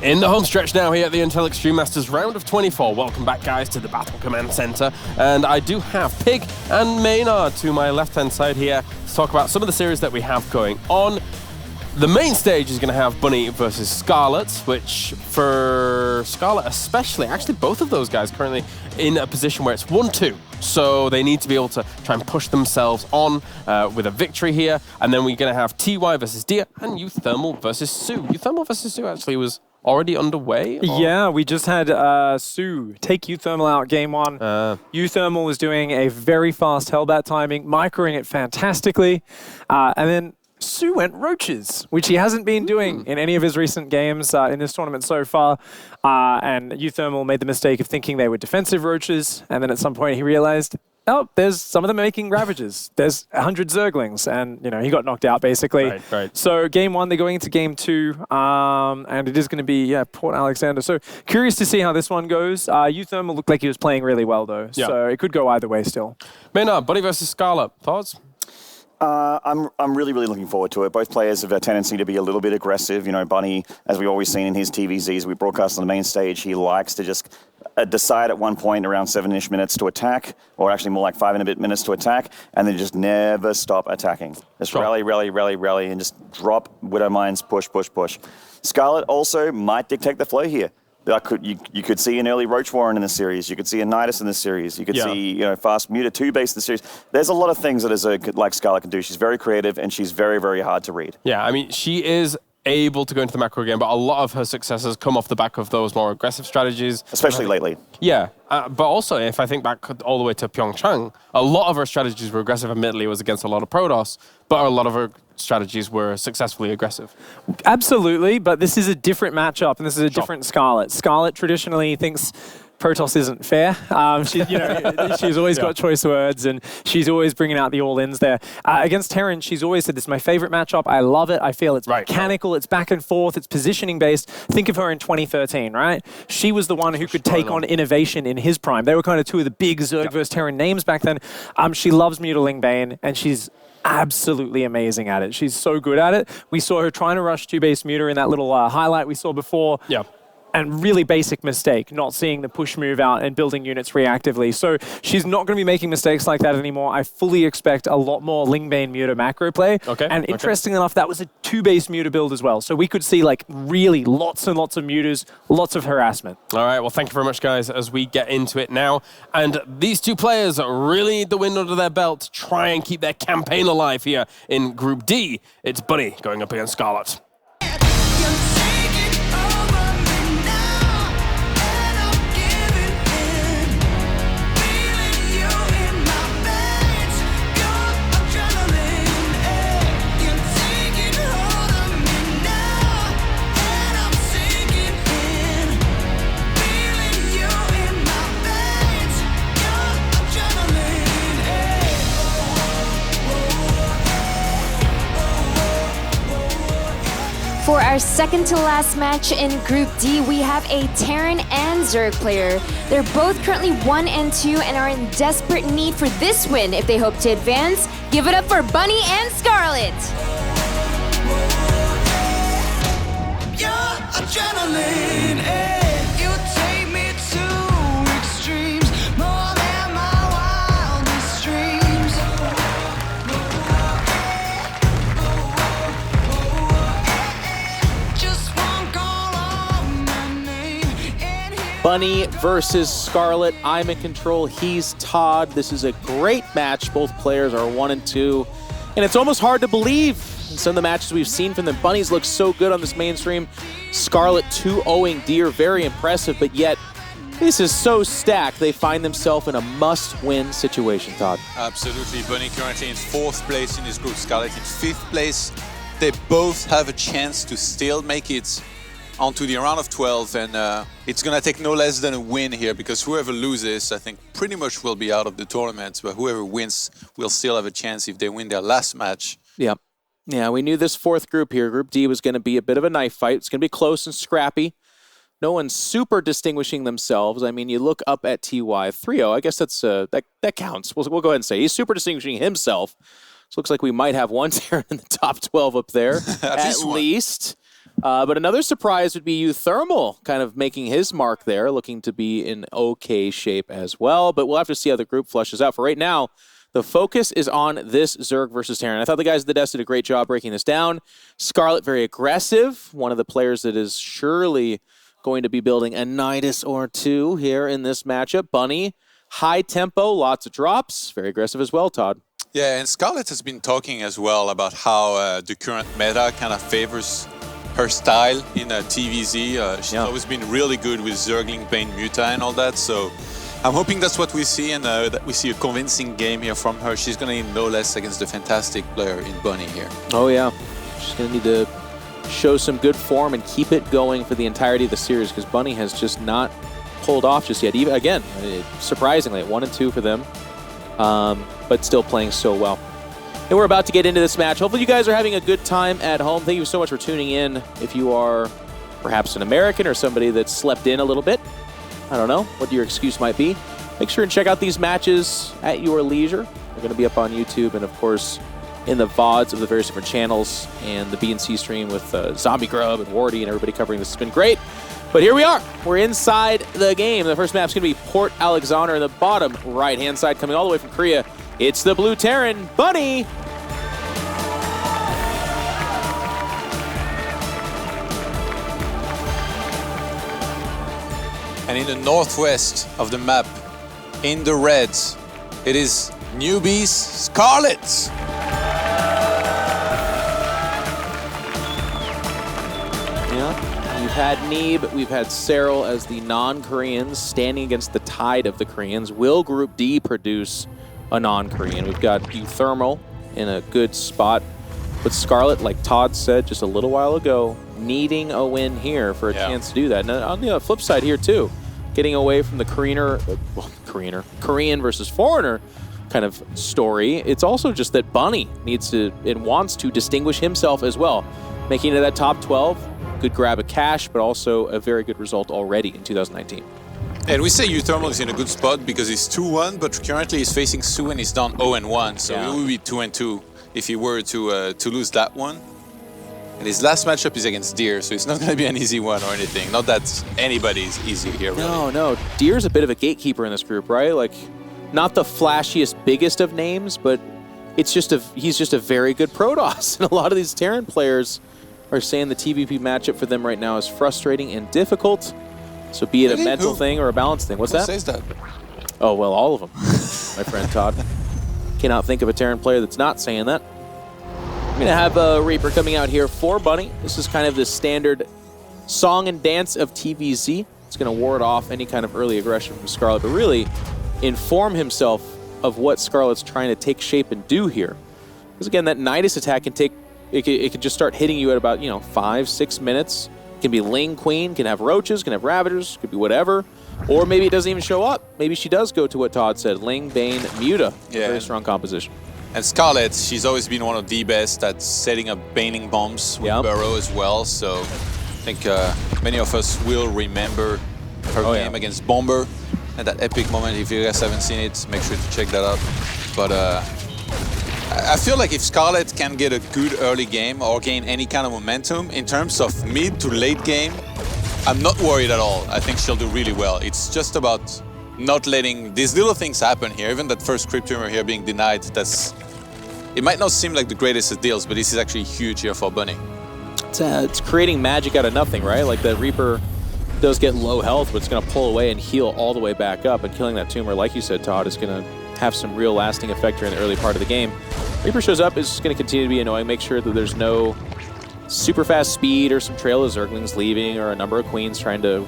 In the home stretch now here at the Intel Extreme Masters round of 24. Welcome back, guys, to the Battle Command Center. And I do have Pig and Maynard to my left-hand side here to talk about some of the series that we have going on. The main stage is going to have Bunny versus Scarlett, which for Scarlett especially, actually both of those guys currently in a position where it's 1-2. So they need to be able to try and push themselves on with a victory here. And then we're going to have TY versus Dia and Euthermal versus Sue. Euthermal versus Sue actually was already underway? Or? Yeah, we just had Sue take Euthermal out game one. Euthermal was doing a very fast Hellbat timing, microing it fantastically. And then Sue went Roaches, which he hasn't been doing in any of his recent games in this tournament so far. And Euthermal made the mistake of thinking they were defensive Roaches. And then at some point he realized, oh, there's some of them making Ravages. There's 100 Zerglings, and he got knocked out basically. Right. So game one, they're going into game two, and it is going to be Port Alexander. So curious to see how this one goes. Euthermal looked like he was playing really well though, so it could go either way still. Maynard, Bunny versus Scarlett, thoughts? I'm really looking forward to it. Both players have a tendency to be a little bit aggressive. Bunny, as we've always seen in his TVZs, we broadcast on the main stage, he likes to just decide at one point around 7-ish minutes to attack, or actually more like 5 and a bit minutes to attack, and then just never stop attacking. Just rally, and just drop Widow Mines, push. Scarlett also might dictate the flow here. You could see an early Roach Warren in the series. You could see a Nidus in the series. You could see fast Muta 2 base in the series. There's a lot of things that a Zerg like Scarlett can do. She's very creative and she's very hard to read. Yeah, I mean, she is able to go into the macro game, but a lot of her successes come off the back of those more aggressive strategies. Especially lately. Yeah, but also if I think back all the way to Pyeongchang, a lot of her strategies were aggressive. Admittedly, it was against a lot of Protoss, but a lot of her strategies were successfully aggressive. Absolutely, but this is a different matchup, and this is a different Scarlett. Scarlett traditionally thinks Protoss isn't fair. She's always got choice words, and she's always bringing out the all-ins there. Against Terran, she's always said, this is my favorite matchup. I love it. I feel it's mechanical, it's back and forth, it's positioning-based. Think of her in 2013, right? She was the one who could take on Innovation in his prime. They were kind of two of the big Zerg versus Terran names back then. She loves Mutaling Bane, and she's absolutely amazing at it. She's so good at it. We saw her trying to rush 2-base Muta in that little highlight we saw before. Yeah. And really basic mistake, not seeing the push move out and building units reactively. So she's not going to be making mistakes like that anymore. I fully expect a lot more Lingbane Muta macro play. And interestingly enough, that was a 2-base Muta build as well. So we could see really lots and lots of Mutas, lots of harassment. All right, well, thank you very much, guys, as we get into it now. And these two players really need the win under their belt to try and keep their campaign alive here in Group D. It's Bunny going up against Scarlett. For our second to last match in Group D, we have a Terran and Zerg player. They're both currently 1 and 2 and are in desperate need for this win if they hope to advance. Give it up for Bunny and Scarlett. Your adrenaline, you take me to extremes, more than my wildest dreams. Bunny versus Scarlett. I'm in control, he's Todd. This is a great match. Both players are 1 and 2. And it's almost hard to believe in some of the matches we've seen from them. Bunnies look so good on this mainstream. Scarlett 2-0ing Deer, very impressive, but yet this is so stacked. They find themselves in a must-win situation, Todd. Absolutely. Bunny currently in 4th place in this group. Scarlett in 5th place. They both have a chance to still make it onto the round of 12, and it's going to take no less than a win here, because whoever loses, I think, pretty much will be out of the tournament, but whoever wins will still have a chance if they win their last match. Yeah. Yeah, we knew this 4th group here, Group D, was going to be a bit of a knife fight. It's going to be close and scrappy. No one's super distinguishing themselves. I mean, you look up at TY 3-0. I guess that's that counts. We'll go ahead and say he's super distinguishing himself. So it looks like we might have one Terran in the top 12 up there, at least. But another surprise would be Euthermal kind of making his mark there, looking to be in okay shape as well. But we'll have to see how the group flushes out. For right now, the focus is on this Zerg versus Terran. I thought the guys at the desk did a great job breaking this down. Scarlett, very aggressive. One of the players that is surely going to be building a Nidus or two here in this matchup. Bunny, high tempo, lots of drops. Very aggressive as well, Todd. Yeah, and Scarlett has been talking as well about how the current meta kind of favors her style in TVZ. She's always been really good with Zergling, Bane, Muta and all that. So I'm hoping that's what we see and that we see a convincing game here from her. She's going to need no less against the fantastic player in Bunny here. Oh, yeah. She's going to need to show some good form and keep it going for the entirety of the series because Bunny has just not pulled off just yet. Even again, surprisingly, at 1-2 for them, but still playing so well. And we're about to get into this match. Hopefully you guys are having a good time at home. Thank you so much for tuning in. If you are perhaps an American or somebody that slept in a little bit, I don't know what your excuse might be, make sure and check out these matches at your leisure. They're going to be up on YouTube and, of course, in the VODs of the various different channels and the BNC stream with Zombie Grub and Wardy and everybody covering this. It's been great. But here we are. We're inside the game. The first map's going to be Port Alexander in the bottom right-hand side, coming all the way from Korea. It's the Blue Terran, Bunny. And in the northwest of the map, in the reds, it is newbies Scarlett. Yeah, we've had Neeb, we've had Cyril as the non-Koreans standing against the tide of the Koreans. Will Group D produce a non-Korean? We've got Euthermal in a good spot. But Scarlett, like Todd said just a little while ago, needing a win here for a chance to do that. And on the flip side here too, getting away from the Korean versus foreigner kind of story, it's also just that Bunny needs to and wants to distinguish himself as well. Making it that top 12, good grab of cash, but also a very good result already in 2019. And we say Euthermal is in a good spot because he's 2-1, but currently he's facing Su and he's down 0-1, so it will be 2-2 if he were to lose that one. And his last matchup is against Deer, so it's not going to be an easy one or anything. Not that anybody's easy here, really. No. Deer's a bit of a gatekeeper in this group, right? Like, not the flashiest, biggest of names, but he's just a very good Protoss. And a lot of these Terran players are saying the TVP matchup for them right now is frustrating and difficult. So be it a mental thing or a balance thing. What's that? Who says that? Oh, well, all of them, my friend Todd. Cannot think of a Terran player that's not saying that. I'm going to have Reaper coming out here for Bunny. This is kind of the standard song and dance of TVZ. It's going to ward off any kind of early aggression from Scarlett, but really inform himself of what Scarlett's trying to take shape and do here. Because again, that Nidus attack can take, it can just start hitting you at about, 5-6 minutes. It can be Ling Queen, can have Roaches, can have Ravagers, could be whatever. Or maybe it doesn't even show up. Maybe she does go to what Todd said, Ling, Bane, Muta. Very strong composition. And Scarlett, she's always been one of the best at setting up baning bombs with Burrow as well. So I think many of us will remember her game against Bomber and that epic moment. If you guys haven't seen it, make sure to check that out. But I feel like if Scarlett can get a good early game or gain any kind of momentum in terms of mid to late game, I'm not worried at all. I think she'll do really well. It's just about not letting these little things happen here. Even that first Crypt Tumor here being denied, it might not seem like the greatest of deals, but this is actually huge here for Bunny. It's creating magic out of nothing, right? Like the Reaper does get low health, but it's going to pull away and heal all the way back up. And killing that tumor, like you said, Todd, is going to have some real lasting effect here in the early part of the game. Reaper shows up, is going to continue to be annoying. Make sure that there's no super fast speed or some trail of Zerglings leaving or a number of Queens trying to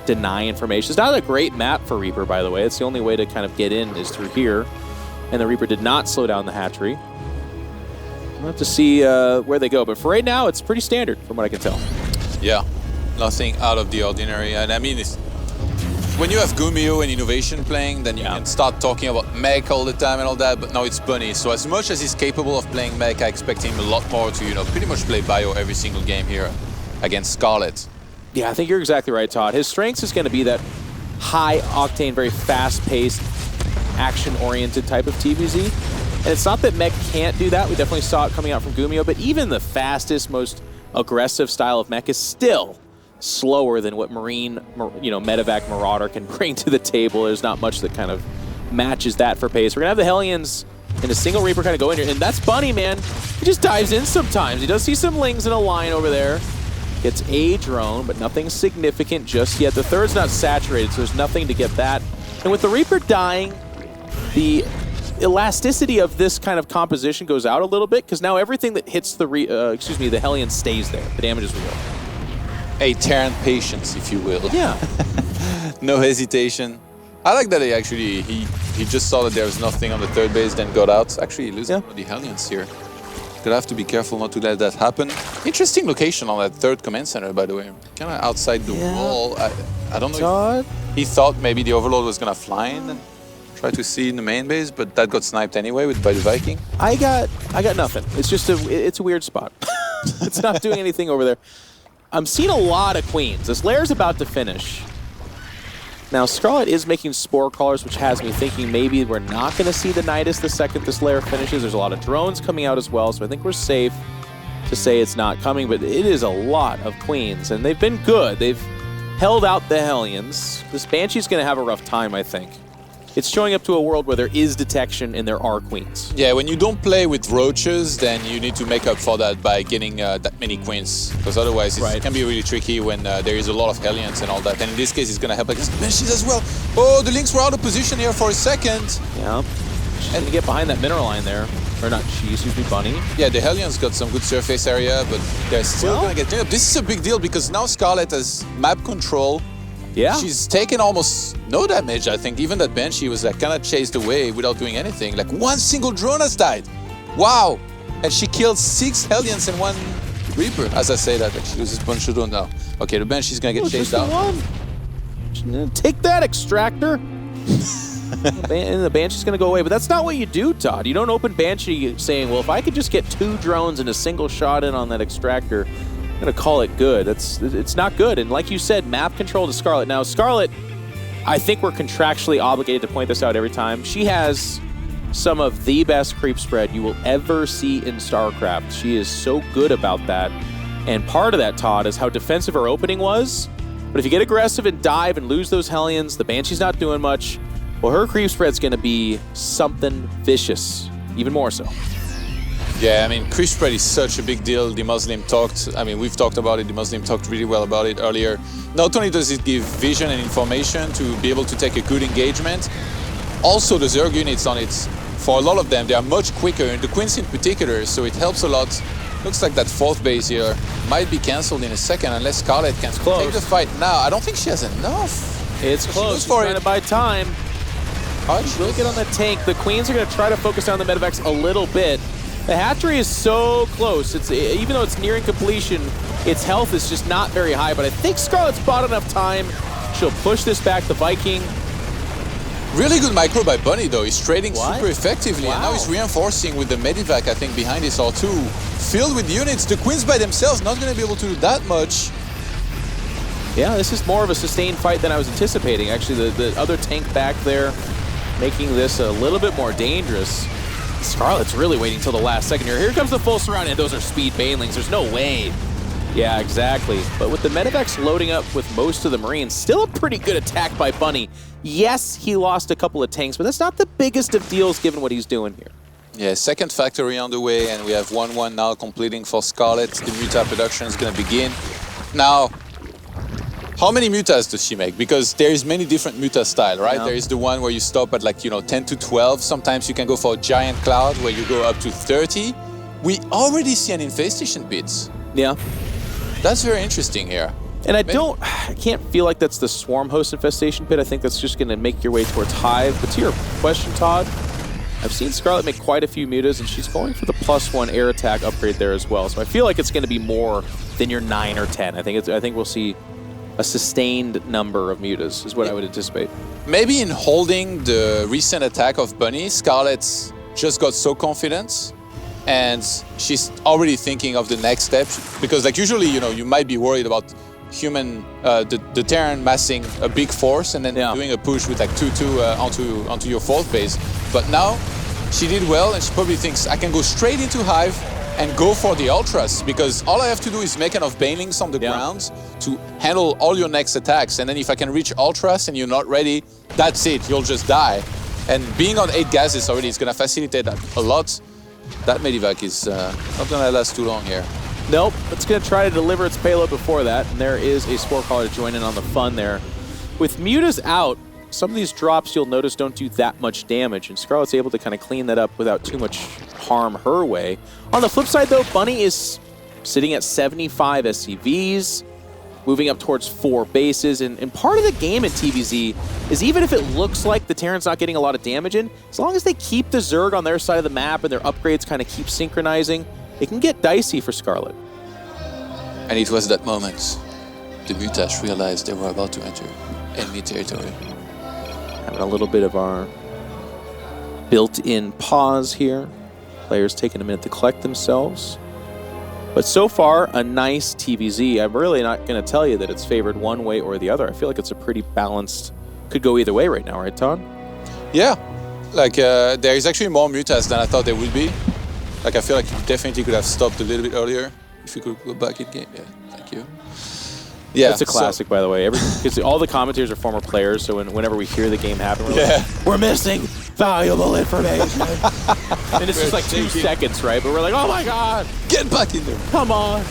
deny information. It's not a great map for Reaper, by the way. It's the only way to kind of get in is through here. And the Reaper did not slow down the hatchery. We'll have to see where they go. But for right now, it's pretty standard from what I can tell. Yeah, nothing out of the ordinary. And I mean, when you have Gumio and Innovation playing, then you can start talking about mech all the time and all that, but now it's Bunny. So as much as he's capable of playing mech, I expect him a lot more to, pretty much play bio every single game here against Scarlett. Yeah, I think you're exactly right, Todd. His strengths is going to be that high-octane, very fast-paced, action-oriented type of TVZ. And it's not that mech can't do that. We definitely saw it coming out from Gumio, but even the fastest, most aggressive style of mech is still slower than what Marine, Medevac Marauder can bring to the table. There's not much that kind of matches that for pace. We're going to have the Hellions and a single Reaper kind of go in here. And that's Bunny, man. He just dives in sometimes. He does see some Lings in a line over there. Gets a drone, but nothing significant just yet. The third's not saturated, so there's nothing to get that. And with the Reaper dying, the elasticity of this kind of composition goes out a little bit, because now everything that hits the the Hellion stays there. The damage is real. A Terran patience, if you will. Yeah. No hesitation. I like that he just saw that there was nothing on the third base, then got out. Actually, losing one of the Hellions here. Gonna have to be careful not to let that happen. Interesting location on that third command center, by the way. Kind of outside the wall. I don't know if he thought maybe the Overlord was gonna fly in and try to see in the main base, but that got sniped anyway by the Viking. I got nothing. It's just it's a weird spot. It's not doing anything over there. I'm seeing a lot of Queens. This Lair's about to finish. Now, Scarlett is making Spore Crawlers, which has me thinking maybe we're not going to see the Nidus the second this Lair finishes. There's a lot of drones coming out as well, so I think we're safe to say it's not coming, but it is a lot of Queens, and they've been good. They've held out the Hellions. This Banshee's going to have a rough time, I think. It's showing up to a world where there is detection and there are Queens. Yeah, when you don't play with roaches, then you need to make up for that by getting that many Queens, because otherwise it can be really tricky when there is a lot of Hellions and all that. And in this case, it's going to help against Banshees as well. Oh, the Lynx were out of position here for a second. Yeah, she's going to get behind that mineral line there. Or not she, excuse me, Bunny. Yeah, the Hellions got some good surface area, but they're still going to get cleaned up. This is a big deal because now Scarlett has map control. Yeah. She's taken almost no damage, I think. Even that Banshee was like kind of chased away without doing anything. Like one single drone has died. Wow. And she killed 6 Hellions and 1 Reaper. As I say that, like, she loses a bunch of drone now. Okay, the Banshee's going to get chased out. Take that, Extractor. And the Banshee's going to go away. But that's not what you do, Todd. You don't open Banshee saying, well, if I could just get 2 drones and a single shot in on that Extractor, I'm going to call it good. It's not good. And like you said, map control to Scarlett. Now, Scarlett, I think we're contractually obligated to point this out every time. She has some of the best creep spread you will ever see in StarCraft. She is so good about that. And part of that, Todd, is how defensive her opening was. But if you get aggressive and dive and lose those Hellions, the Banshee's not doing much. Well, her creep spread's going to be something vicious, even more so. Yeah, I mean, creep spread is such a big deal. The Muslim talked, I mean, we've talked about it. The Muslim talked really well about it earlier. Not only does it give vision and information to be able to take a good engagement, also the Zerg units on it, for a lot of them, they are much quicker, and the Queens in particular, so it helps a lot. Looks like that 4th base here might be cancelled in a second unless Scarlett can take the fight now. I don't think she has enough. It's close. She's trying to buy time. She'll get on that tank. The Queens are going to try to focus on the Medevacs a little bit. The hatchery is so close. Even though it's nearing completion, its health is just not very high. But I think Scarlett's bought enough time. She'll push this back. The Viking. Really good micro by Bunny, though. He's trading super effectively. Wow. And now he's reinforcing with the Medivac, I think, behind this R2. Filled with units. The Queens by themselves not going to be able to do that much. Yeah, this is more of a sustained fight than I was anticipating. Actually, the other tank back there making this a little bit more dangerous. Scarlett's really waiting till the last second here. Here comes the full surround, and those are speed banelings. There's no way. Yeah, exactly. But with the Medivacs loading up with most of the Marines, still a pretty good attack by Bunny. Yes, he lost a couple of tanks, but that's not the biggest of deals given what he's doing here. Yeah, second factory on the way, and we have 1-1 now completing for Scarlett. The Muta production is going to begin. Now, how many mutas does she make? Because there is many different muta style, right? Yeah. There is the one where you stop at 10 to 12. Sometimes you can go for a giant cloud where you go up to 30. We already see an infestation pit. Yeah. That's very interesting here. And I can't feel like that's the swarm host infestation pit. I think that's just going to make your way towards Hive. But to your question, Todd, I've seen Scarlett make quite a few mutas, and she's going for the +1 air attack upgrade there as well. So I feel like it's going to be more than your 9 or 10. I think we'll see a sustained number of mutas is what I would anticipate. Maybe in holding the recent attack of Bunny, Scarlett just got so confident and she's already thinking of the next step. Because usually, you might be worried about the Terran massing a big force and then doing a push with 2-2 onto your 4th base. But now she did well, and she probably thinks I can go straight into Hive, and go for the ultras, because all I have to do is make enough banelings on the ground to handle all your next attacks. And then if I can reach ultras and you're not ready, that's it, you'll just die. And being on 8 gases already is going to facilitate that a lot. That Medivac is not going to last too long here. Nope, it's going to try to deliver its payload before that, and there is a Spore Caller to join in on the fun there. With Mutas out, some of these drops you'll notice don't do that much damage, and Scarlett's able to kind of clean that up without too much harm her way. On the flip side though, Bunny is sitting at 75 SCVs, moving up towards 4 bases, and part of the game in TVZ is even if it looks like the Terran's not getting a lot of damage in, as long as they keep the Zerg on their side of the map and their upgrades kind of keep synchronizing, it can get dicey for Scarlett. And it was that moment the Mutas realized they were about to enter enemy territory. Having a little bit of our built-in pause here. Players taking a minute to collect themselves. But so far, a nice TVZ. I'm really not going to tell you that it's favored one way or the other. I feel like it's a pretty balanced, could go either way right now, right, Todd? Yeah, like there is actually more Mutas than I thought there would be. Like I feel like you definitely could have stopped a little bit earlier. If you could go back in game, yeah, thank you. Yeah, it's a classic, by the way. Because all the commentators are former players, so whenever we hear the game happen, we're like, we're missing valuable information. And it's just like 2 seconds, right? But we're like, oh my god, get back in there. Come on.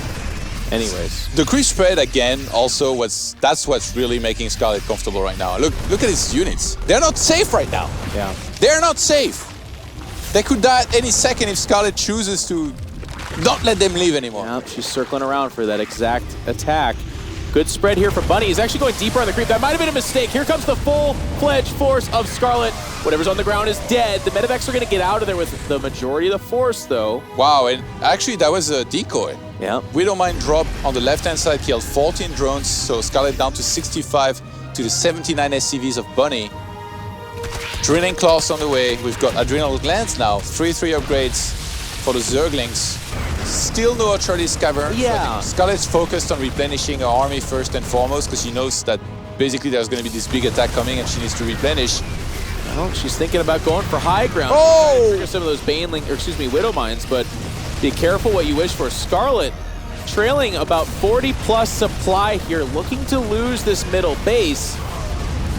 Anyways, the creep spread again. Also, that's what's really making Scarlett comfortable right now. Look at his units. They're not safe right now. Yeah, they're not safe. They could die at any second if Scarlett chooses to not let them leave anymore. Yep, she's circling around for that exact attack. Good spread here for Bunny. He's actually going deeper on the creep. That might have been a mistake. Here comes the full-fledged force of Scarlett. Whatever's on the ground is dead. The Medivacs are going to get out of there with the majority of the force, though. Wow, and actually that was a decoy. Yeah. Widowmine drop on the left-hand side killed 14 drones, so Scarlett down to 65 to the 79 SCVs of Bunny. Drilling Claws on the way. We've got Adrenal Glands now. 3-3 upgrades for the Zerglings. Still no Archaeologist Cavern. Yeah. Scarlett's focused on replenishing her army first and foremost because she knows that basically there's going to be this big attack coming and she needs to replenish. Well, she's thinking about going for high ground. Oh! Trigger some of those Widow Mines, but be careful what you wish for. Scarlett trailing about 40 plus supply here, looking to lose this middle base.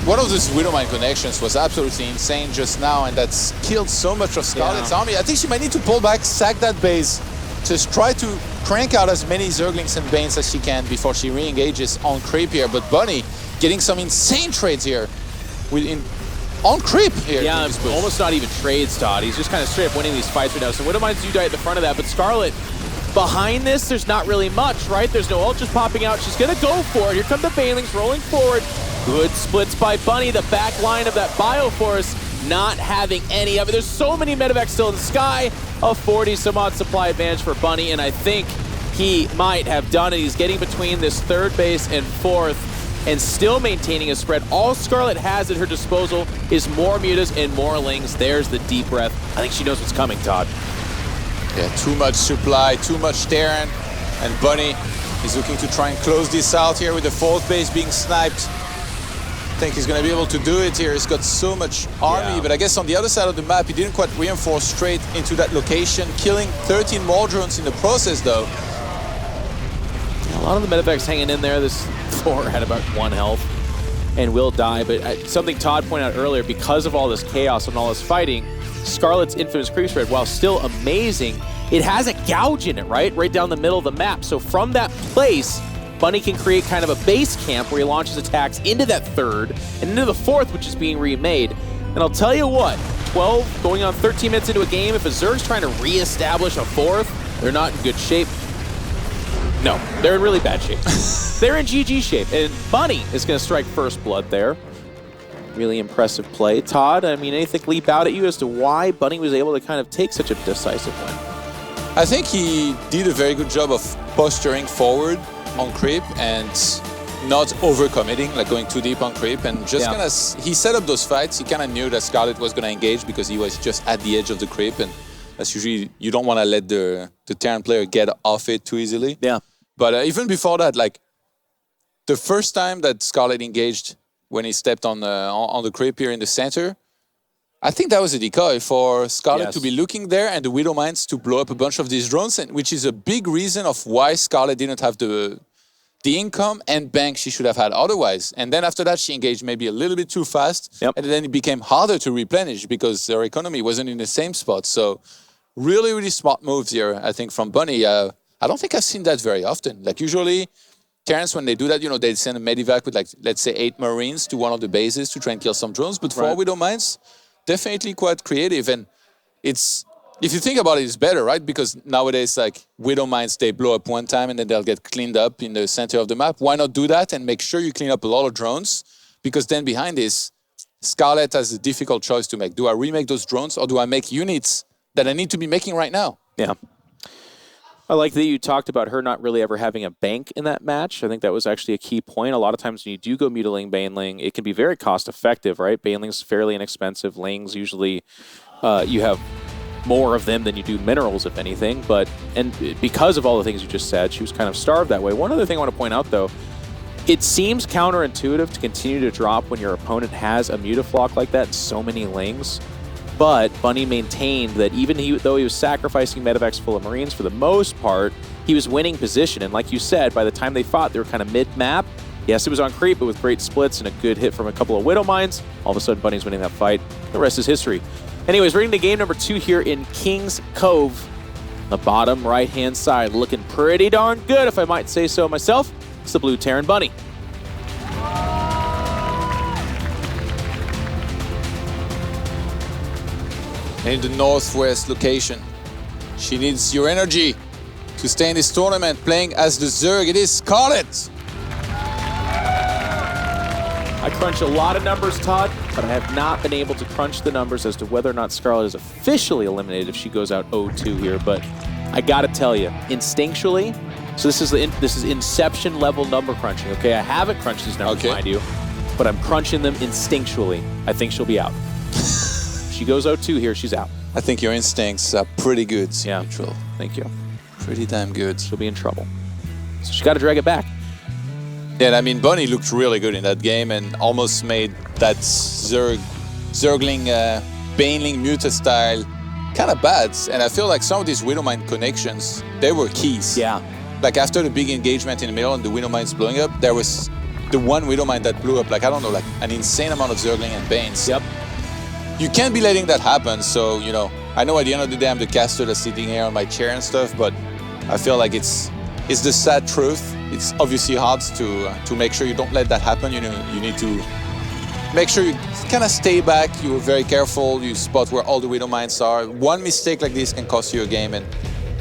One of those Widowmine connections was absolutely insane just now, and that's killed so much of Scarlett's army. I think she might need to pull back, sack that base, just try to crank out as many Zerglings and Banes as she can before she re-engages on creep here. But Bunny getting some insane trades here on creep here. Yeah, almost not even trades, Todd. He's just kind of straight up winning these fights right now. So Widowmines do die at the front of that, but Scarlett, behind this, there's not really much, right? There's no ultras popping out. She's going to go for it. Here come the Banelings rolling forward. Good splits by Bunny. The back line of that Bioforce not having any of it. There's so many Medivacs still in the sky. A 40-some-odd supply advantage for Bunny, and I think he might have done it. He's getting between this 3rd base and 4th and still maintaining a spread. All Scarlett has at her disposal is more Mutas and more Lings. There's the deep breath. I think she knows what's coming, Todd. Yeah, too much supply, too much Terran, and Bunny is looking to try and close this out here with the 4th base being sniped. I think he's going to be able to do it here. He's got so much army, but I guess on the other side of the map, he didn't quite reinforce straight into that location, killing 13 more drones in the process, though. A lot of the Medivacs hanging in there. This 4 had about 1 health and will die, but something Todd pointed out earlier, because of all this chaos and all this fighting, Scarlett's infamous creep spread, while still amazing, it has a gouge in it, right? Right down the middle of the map. So from that place, Bunny can create kind of a base camp where he launches attacks into that 3rd and into the 4th, which is being remade. And I'll tell you what, 12 going on 13 minutes into a game, if a Zerg's trying to reestablish a 4th, they're not in good shape. No, they're in really bad shape. They're in GG shape, and Bunny is going to strike first blood there. Really impressive play. Todd, I mean, anything leap out at you as to why Bunny was able to kind of take such a decisive win? I think he did a very good job of posturing forward on creep and not overcommitting, like going too deep on creep, and just kind of, he set up those fights. He kind of knew that Scarlett was going to engage because he was just at the edge of the creep, and that's usually, you don't want to let the Terran player get off it too easily. Yeah. But even before that, like the first time that Scarlett engaged when he stepped on the creep here in the center, I think that was a decoy for Scarlett Yes. to be looking there and the Widow Mines to blow up a bunch of these drones, and which is a big reason of why Scarlett didn't have the income and bank she should have had otherwise. And then after that, she engaged maybe a little bit too fast, Yep. and then it became harder to replenish because their economy wasn't in the same spot. So really, really smart moves here, I think, from Bunny. I don't think I've seen that very often. Like usually, Terrence, when they do that, you know, they send a medivac with like, let's say 8 Marines to one of the bases to try and kill some drones. But 4 Widow Mines, definitely quite creative. And it's, if you think about it, it's better, right? Because nowadays, like Widow Mines, they blow up one time and then they'll get cleaned up in the center of the map. Why not do that and make sure you clean up a lot of drones? Because then behind this, Scarlett has a difficult choice to make. Do I remake those drones or do I make units that I need to be making right now? Yeah. I like that you talked about her not really ever having a bank in that match. I think that was actually a key point. A lot of times when you do go Mutiling Baneling, it can be very cost effective, right? Baneling's fairly inexpensive. Lings usually, you have more of them than you do minerals, if anything. And because of all the things you just said, she was kind of starved that way. One other thing I want to point out, though, it seems counterintuitive to continue to drop when your opponent has a Mutaflock like that and so many Lings. But Bunny maintained that even though he was sacrificing medevacs full of Marines for the most part, he was winning position. And like you said, by the time they fought, they were kind of mid-map. Yes, it was on creep, but with great splits and a good hit from a couple of Widow Mines, all of a sudden Bunny's winning that fight. The rest is history. Anyways, we're into game number 2 here in King's Cove. The bottom right-hand side looking pretty darn good, if I might say so myself. It's the blue Terran Bunny. In the northwest location. She needs your energy to stay in this tournament playing as the Zerg. It is Scarlett. I crunch a lot of numbers, Todd, but I have not been able to crunch the numbers as to whether or not Scarlett is officially eliminated if she goes out 0-2 here. But I gotta tell you, instinctually, so this is Inception level number crunching. Okay, I haven't crunched these numbers, mind you, but I'm crunching them instinctually. I think she'll be out. She goes 0-2 here, she's out. I think your instincts are pretty good, Yeah, Neutral. thank you. Pretty damn good. She'll be in trouble. So she's got to drag it back. Yeah, and I mean, Bunny looked really good in that game and almost made that Zergling, Baneling, Muta style kind of bad. And I feel like some of these Widow Mine connections, they were keys. Yeah. Like after the big engagement in the middle and the Widow Mines blowing up, there was the one Widow Mine that blew up, like, I don't know, like an insane amount of Zergling and Banes. Yep. You can't be letting that happen, so, you know, I know at the end of the day I'm the caster that's sitting here on my chair and stuff, but I feel like it's the sad truth. It's obviously hard to make sure you don't let that happen. You know, you need to make sure you kind of stay back, you're very careful, you spot where all the Widow Mines are. One mistake like this can cost you a game, and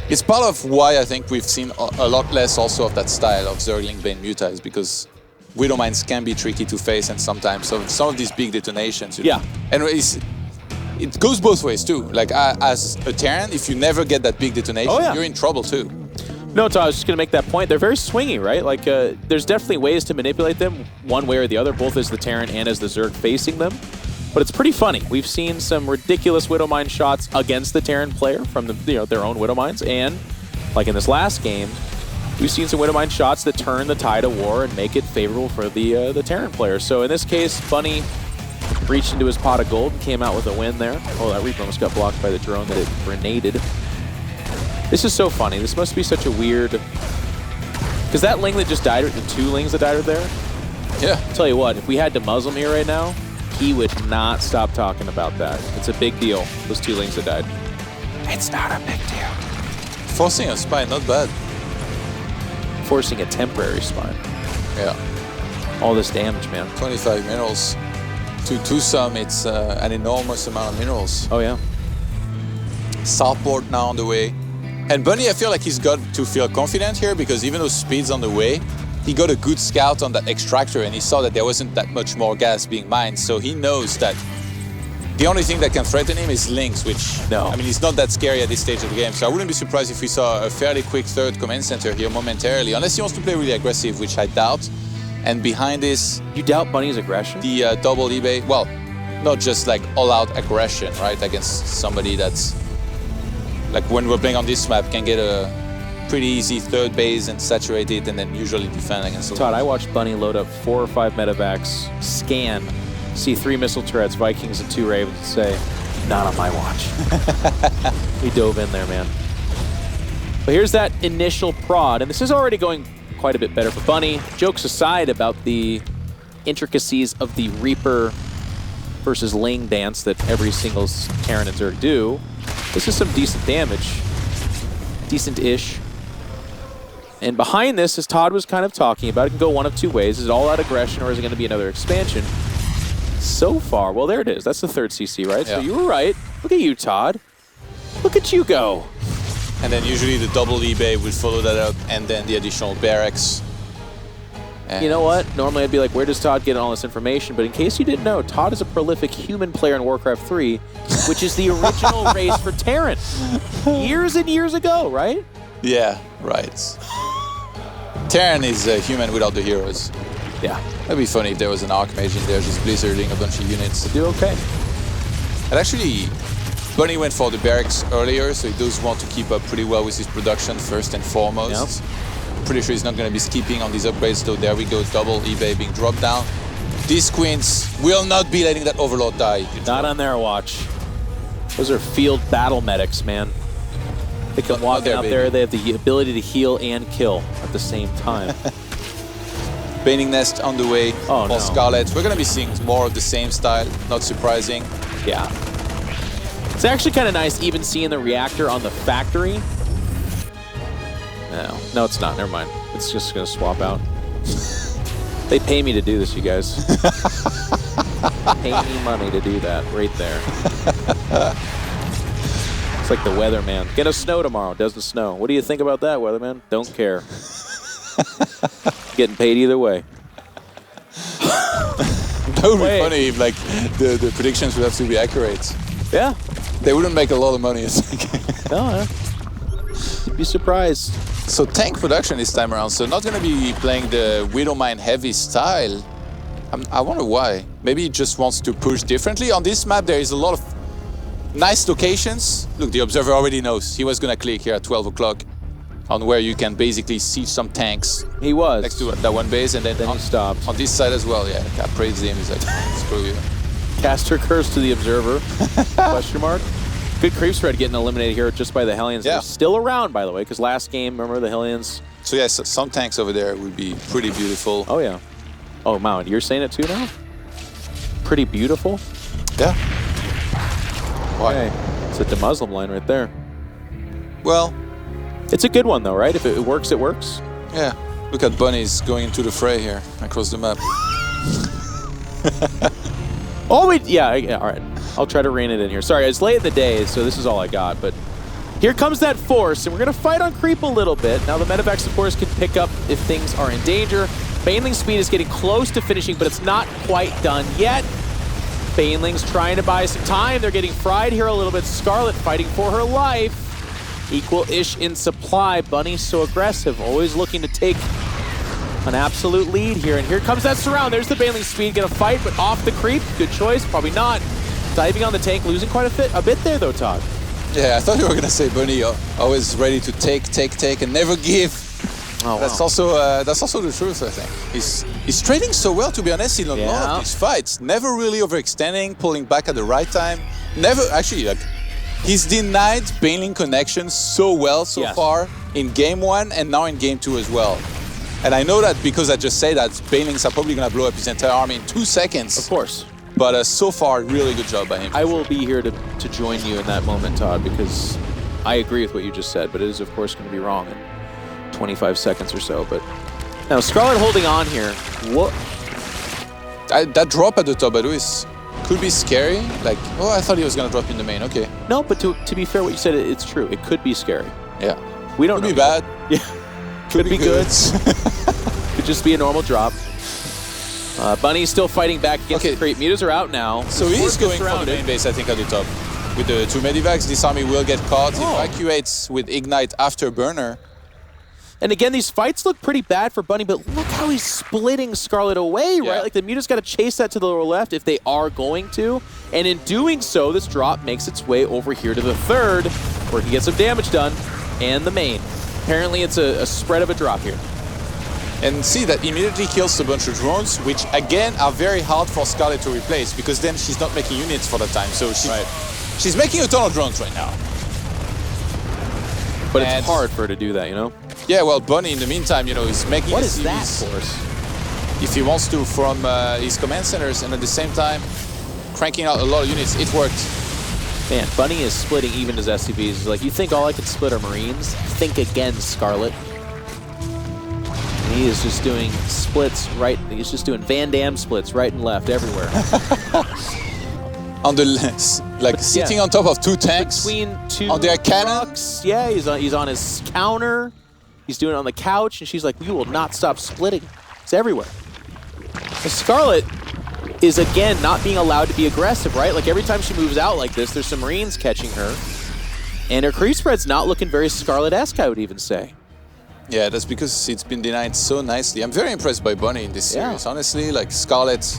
it's part of why I think we've seen a lot less also of that style of Zergling, Bane, Muta, is because Widow Mines can be tricky to face, and sometimes some of these big detonations. You know, and it goes both ways too. Like as a Terran, if you never get that big detonation, you're in trouble too. No, Todd, I was just going to make that point. They're very swingy, right? Like, there's definitely ways to manipulate them one way or the other, both as the Terran and as the Zerg facing them. But it's pretty funny. We've seen some ridiculous Widow Mine shots against the Terran player from their own Widow Mines, and like in this last game, we've seen some Widow Mine shots that turn the tide of war and make it favorable for the Terran player. So in this case, Bunny reached into his pot of gold and came out with a win there. Oh, that Reaper almost got blocked by the drone that it grenaded. This is so funny. This must be such a weird... Because that Ling that just died, the 2 Lings that died there, yeah. I'll tell you what, if we had to muzzle him here right now, he would not stop talking about that. It's a big deal, those 2 Lings that died. It's not a big deal. Forcing a spine, not bad. Forcing a temporary spine. Yeah. All this damage, man. 25 minerals. To some, it's an enormous amount of minerals. Oh, yeah. Southport now on the way. And Bunny, I feel like he's got to feel confident here because even though speed's on the way, he got a good scout on that extractor and he saw that there wasn't that much more gas being mined. So he knows that the only thing that can threaten him is Lynx, which, I mean, he's not that scary at this stage of the game. So I wouldn't be surprised if we saw a fairly quick 3rd command center here momentarily, unless he wants to play really aggressive, which I doubt. And behind this... You doubt Bunny's aggression? The double eBay, well, not just like all-out aggression, right, against somebody that's, like when we're playing on this map, can get a pretty easy 3rd base and saturate it and then usually defend against... Todd, I watched Bunny load up 4 or 5 medevacs, scan See 3 missile turrets, Vikings, and 2 Ravens, and say, not on my watch. We dove in there, man. But here's that initial prod, and this is already going quite a bit better for Bunny. Jokes aside about the intricacies of the Reaper versus Ling dance that every single Terran and Zerg do, this is some decent damage. Decent-ish. And behind this, as Todd was kind of talking about, it can go one of 2 ways. Is it all-out aggression, or is it going to be another expansion? So far, well, there it is. That's the 3rd CC, right? Yeah. So you were right. Look at you, Todd. Look at you go. And then usually the double eBay would follow that up, and then the additional barracks. And you know what? Normally I'd be like, where does Todd get all this information? But in case you didn't know, Todd is a prolific human player in Warcraft 3, which is the original race for Terran. Years and years ago, right? Yeah, right. Terran is a human without the heroes. Yeah. That'd be funny if there was an Archmage in there just blizzarding a bunch of units. Do okay. And actually, Bunny went for the barracks earlier, so he does want to keep up pretty well with his production first and foremost. Yep. Pretty sure he's not going to be skipping on these upgrades, so there we go, double eBay being dropped down. These Queens will not be letting that Overlord die. Not on their watch. Those are field battle medics, man. They can walk out there, they have the ability to heal and kill at the same time. Baning Nest on the way for Scarlett. We're going to be seeing more of the same style, not surprising. Yeah. It's actually kind of nice even seeing the reactor on the factory. No, it's not. Never mind. It's just going to swap out. They pay me to do this, you guys. Pay me money to do that right there. It's like the weatherman. Get a snow tomorrow. Doesn't snow. What do you think about that, weatherman? Don't care. Getting paid either way. That would be funny if like the predictions would have to be accurate. Yeah. They wouldn't make a lot of money, I think. No, you'd be surprised. So tank production this time around, so not going to be playing the Widowmine heavy style. I wonder why. Maybe he just wants to push differently. On this map, there is a lot of nice locations. Look, the Observer already knows. He was going to click here at 12 o'clock on where you can basically see some tanks. He was. Next to that one base, and then he stopped. On this side as well, yeah. I praised him. He's like, screw you. Caster curse to the Observer, question mark. Good creep spread getting eliminated here just by the Hellions. Yeah. They're still around, by the way, because last game, remember the Hellions? So yeah, some tanks over there would be pretty beautiful. Oh yeah. Oh, Mount, you're saying it too now? Pretty beautiful? Yeah. Why? Okay. It's at the Muslim line right there. Well, it's a good one though, right? If it works, it works. Yeah. Look at Bunnies going into the fray here across the map. All right. I'll try to rein it in here. Sorry, it's late in the day, so this is all I got. But here comes that force, and we're going to fight on creep a little bit. Now, the medevacs, of course, can pick up if things are in danger. Baneling's speed is getting close to finishing, but it's not quite done yet. Baneling's trying to buy some time. They're getting fried here a little bit. Scarlett fighting for her life. Equal-ish in supply. Bunny's so aggressive, always looking to take an absolute lead here. And here comes that surround. There's the Baneling speed. Gonna fight, but off the creep. Good choice. Probably not. Diving on the tank, losing quite a bit there, though, Todd. Yeah, I thought you were going to say Bunny always ready to take, and never give. Oh, that's also the truth, I think. He's trading so well, to be honest, in a lot of these fights. Never really overextending, pulling back at the right time. Never, actually, like, he's denied Baneling connections so well so far in Game 1 and now in Game 2 as well. And I know that because I just say that, Banelings are probably going to blow up his entire army in 2 seconds. Of course. But so far, really good job by him. I will be here to join you in that moment, Todd, because I agree with what you just said, but it is, of course, going to be wrong in 25 seconds or so. But now, Scarlett holding on here. What? That drop at the top, by the way, could be scary. Like, oh, I thought he was going to drop in the main. Okay. No, but to be fair, what you said, it's true. It could be scary. Yeah. We don't know. Could be bad. Yeah. Could be good. Could just be a normal drop. Bunny's still fighting back against the creep. Mutas are out now. So he's going for the main base, I think, at the top. With the 2 medivacs, this army will get caught. Evacuates with Ignite after Burner. And again, these fights look pretty bad for Bunny, but look how he's splitting Scarlett away, right? Like, the Mutas got to chase that to the lower left if they are going to. And in doing so, this drop makes its way over here to the third, where he gets some damage done, and the main. Apparently, it's a spread of a drop here. And see, that immediately kills a bunch of drones, which again are very hard for Scarlett to replace because then she's not making units for the time. So she's making a ton of drones right now. But it's hard for her to do that, you know? Yeah, well, Bunny in the meantime, you know, is making What a is that series for? if he wants to from his command centers, and at the same time cranking out a lot of units. It worked. Man, Bunny is splitting even his SCVs. He's like, you think all I could split are Marines? Think again, Scarlett. And he is just doing splits right. He's just doing Van Damme splits right and left everywhere. On the sitting on top of 2 tanks. Between 2 on their cannon. trucks. Yeah, he's on his counter. He's doing it on the couch, and she's like, you will not stop splitting. It's everywhere. And Scarlett is, again, not being allowed to be aggressive, right? Like, every time she moves out like this, there's some Marines catching her. And her creep spread's not looking very Scarlett-esque, I would even say. Yeah, that's because it's been denied so nicely. I'm very impressed by Bunny in this series. Honestly, like, Scarlett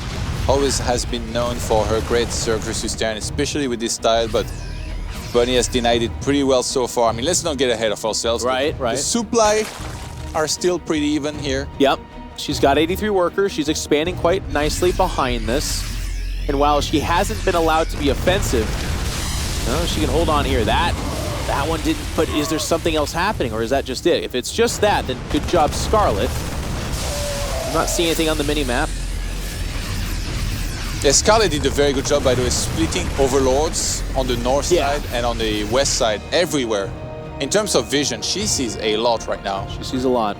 always has been known for her great Zerg versus Terran, especially with this style, but Bunny has denied it pretty well so far. I mean, let's not get ahead of ourselves. Right. The supply are still pretty even here. Yep. She's got 83 workers. She's expanding quite nicely behind this. And while she hasn't been allowed to be offensive, she can hold on here. That one didn't put... Is there something else happening, or is that just it? If it's just that, then good job, Scarlett. I'm not seeing anything on the mini-map. Yeah, Scarlett did a very good job, by the way, splitting overlords on the north side and on the west side, everywhere. In terms of vision, she sees a lot right now. She sees a lot.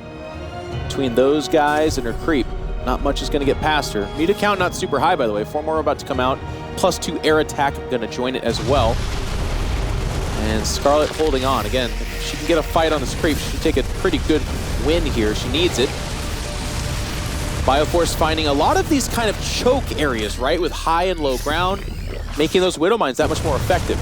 Between those guys and her creep, not much is going to get past her. Meter count not super high, by the way. 4 more about to come out. +2 air attack going to join it as well. And Scarlett holding on. Again, if she can get a fight on this creep, she should take a pretty good win here. She needs it. Bioforce finding a lot of these kind of choke areas, right, with high and low ground, making those Widow Mines that much more effective.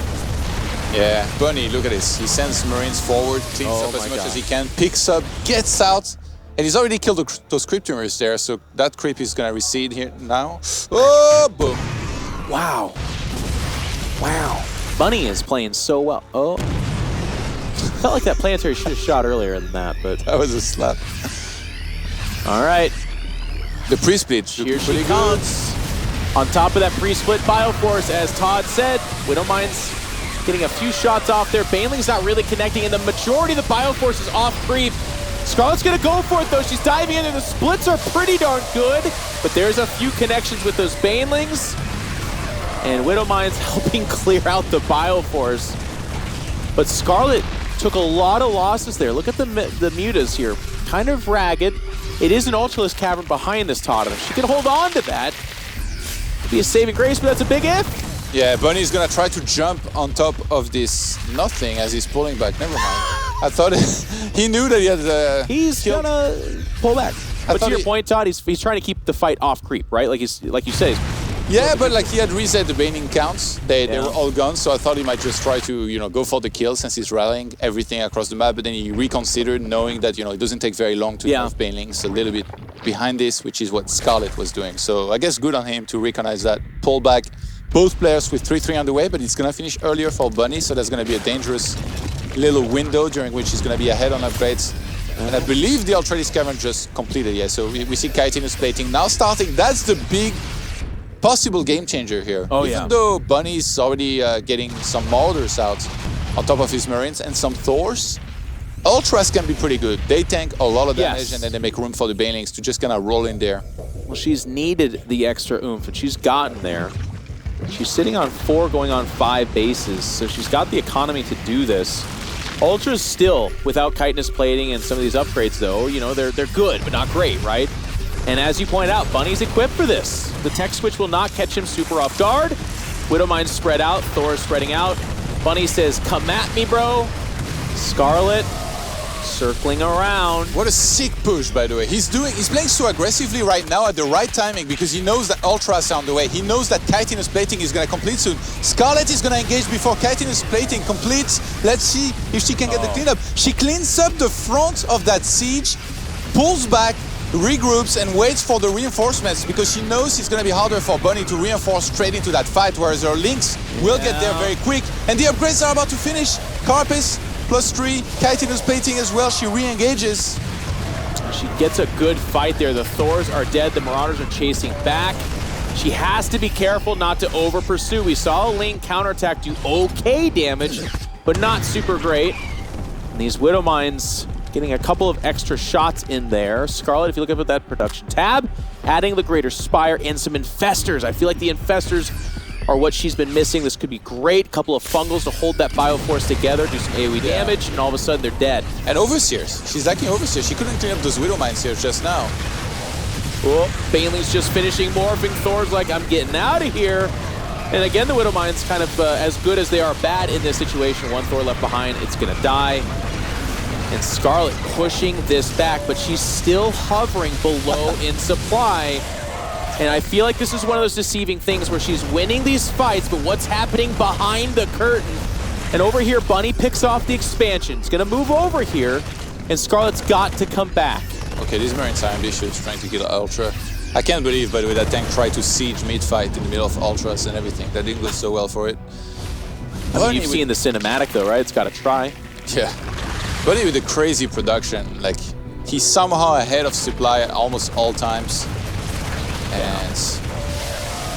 Yeah, Bunny, look at this. He sends Marines forward, cleans up as much as he can, picks up, gets out, and he's already killed those creep tumors there, so that creep is going to recede here now. Oh, boom. Wow. Wow. Bunny is playing so well. Oh. Felt like that planetary should have shot earlier than that, but... That was a slap. All right. The pre-split. Here she comes. On top of that pre-split Bioforce, as Todd said, Widow Mines getting a few shots off there. Baneling's not really connecting, and the majority of the Bioforce is off creep. Scarlett's gonna go for it though. She's diving in, and the splits are pretty darn good, but there's a few connections with those Banelings. And Widow Mines helping clear out the Bioforce. But Scarlett took a lot of losses there. Look at the mutas here. Kind of ragged. It is an Ultralisk Cavern behind this Totem. She can hold on to that. Could be a saving grace, but that's a big if. Yeah, Bunny's gonna try to jump on top of this nothing as he's pulling back. Never mind. I thought he knew that he had he's gonna pull back. But to your point, Todd, he's trying to keep the fight off creep, right? Like you say. Yeah, but like he had reset the Baning counts. They were all gone, so I thought he might just try to, go for the kill since he's rallying everything across the map, but then he reconsidered knowing that, it doesn't take very long to nerf Banelings, a little bit behind this, which is what Scarlett was doing. So I guess good on him to recognize that. Pull back both players with 3-3 on the way, but it's going to finish earlier for Bunny, so that's going to be a dangerous little window during which he's going to be ahead on upgrades. And I believe the Ultralisk Cavern just completed, so we see Chitinous plating now starting. That's the big possible game changer here. Even though Bunny's already getting some Marauders out on top of his Marines and some Thors, Ultras can be pretty good. They tank a lot of damage and then they make room for the Banelings to just kind of roll in there. Well, she's needed the extra oomph and she's gotten there. She's sitting on 4 going on 5 bases, so she's got the economy to do this. Ultras still, without chitinous plating and some of these upgrades though, they're good, but not great, right? And as you point out, Bunny's equipped for this. The tech switch will not catch him super off guard. Widow Mines spread out, Thor is spreading out. Bunny says, come at me, bro. Scarlett circling around. What a sick push, by the way. He's playing so aggressively right now at the right timing because he knows that Ultras are on the way. He knows that Chitinous plating is going to complete soon. Scarlett is going to engage before Chitinous plating completes. Let's see if she can get the cleanup. She cleans up the front of that siege, pulls back, regroups and waits for the reinforcements because she knows it's going to be harder for Bunny to reinforce straight into that fight, whereas her links will get there very quick. And the upgrades are about to finish. Carapace +3, Chitinous plating as well. She re-engages. She gets a good fight there. The Thors are dead. The Marauders are chasing back. She has to be careful not to over-pursue. We saw a Ling counterattack do okay damage, but not super great. And these Widow Mines getting a couple of extra shots in there. Scarlett, if you look up at that production tab, adding the Greater Spire and some Infestors. I feel like the Infestors are what she's been missing. This could be great. Couple of Fungals to hold that Bioforce together, do some AoE damage, and all of a sudden they're dead. And Overseers. She's lacking Overseers. She couldn't clean up those Widow Mines here just now. Oh, Bailey's just finishing morphing. Thor's like, I'm getting out of here. And again, the Widow Mines kind of as good as they are bad in this situation. One Thor left behind. It's going to die. And Scarlett pushing this back, but she's still hovering below in supply. And I feel like this is one of those deceiving things where she's winning these fights, but what's happening behind the curtain? And over here, Bunny picks off the expansion. It's going to move over here, and Scarlett's got to come back. Okay, these Marines are ambitious, trying to kill Ultra. I can't believe, by the way, that tank tried to siege mid-fight in the middle of Ultras and everything. That didn't go so well for it. I mean, you've seen the cinematic, though, right? It's got to try. Yeah. Bunny with a crazy production. Like, he's somehow ahead of supply at almost all times. And,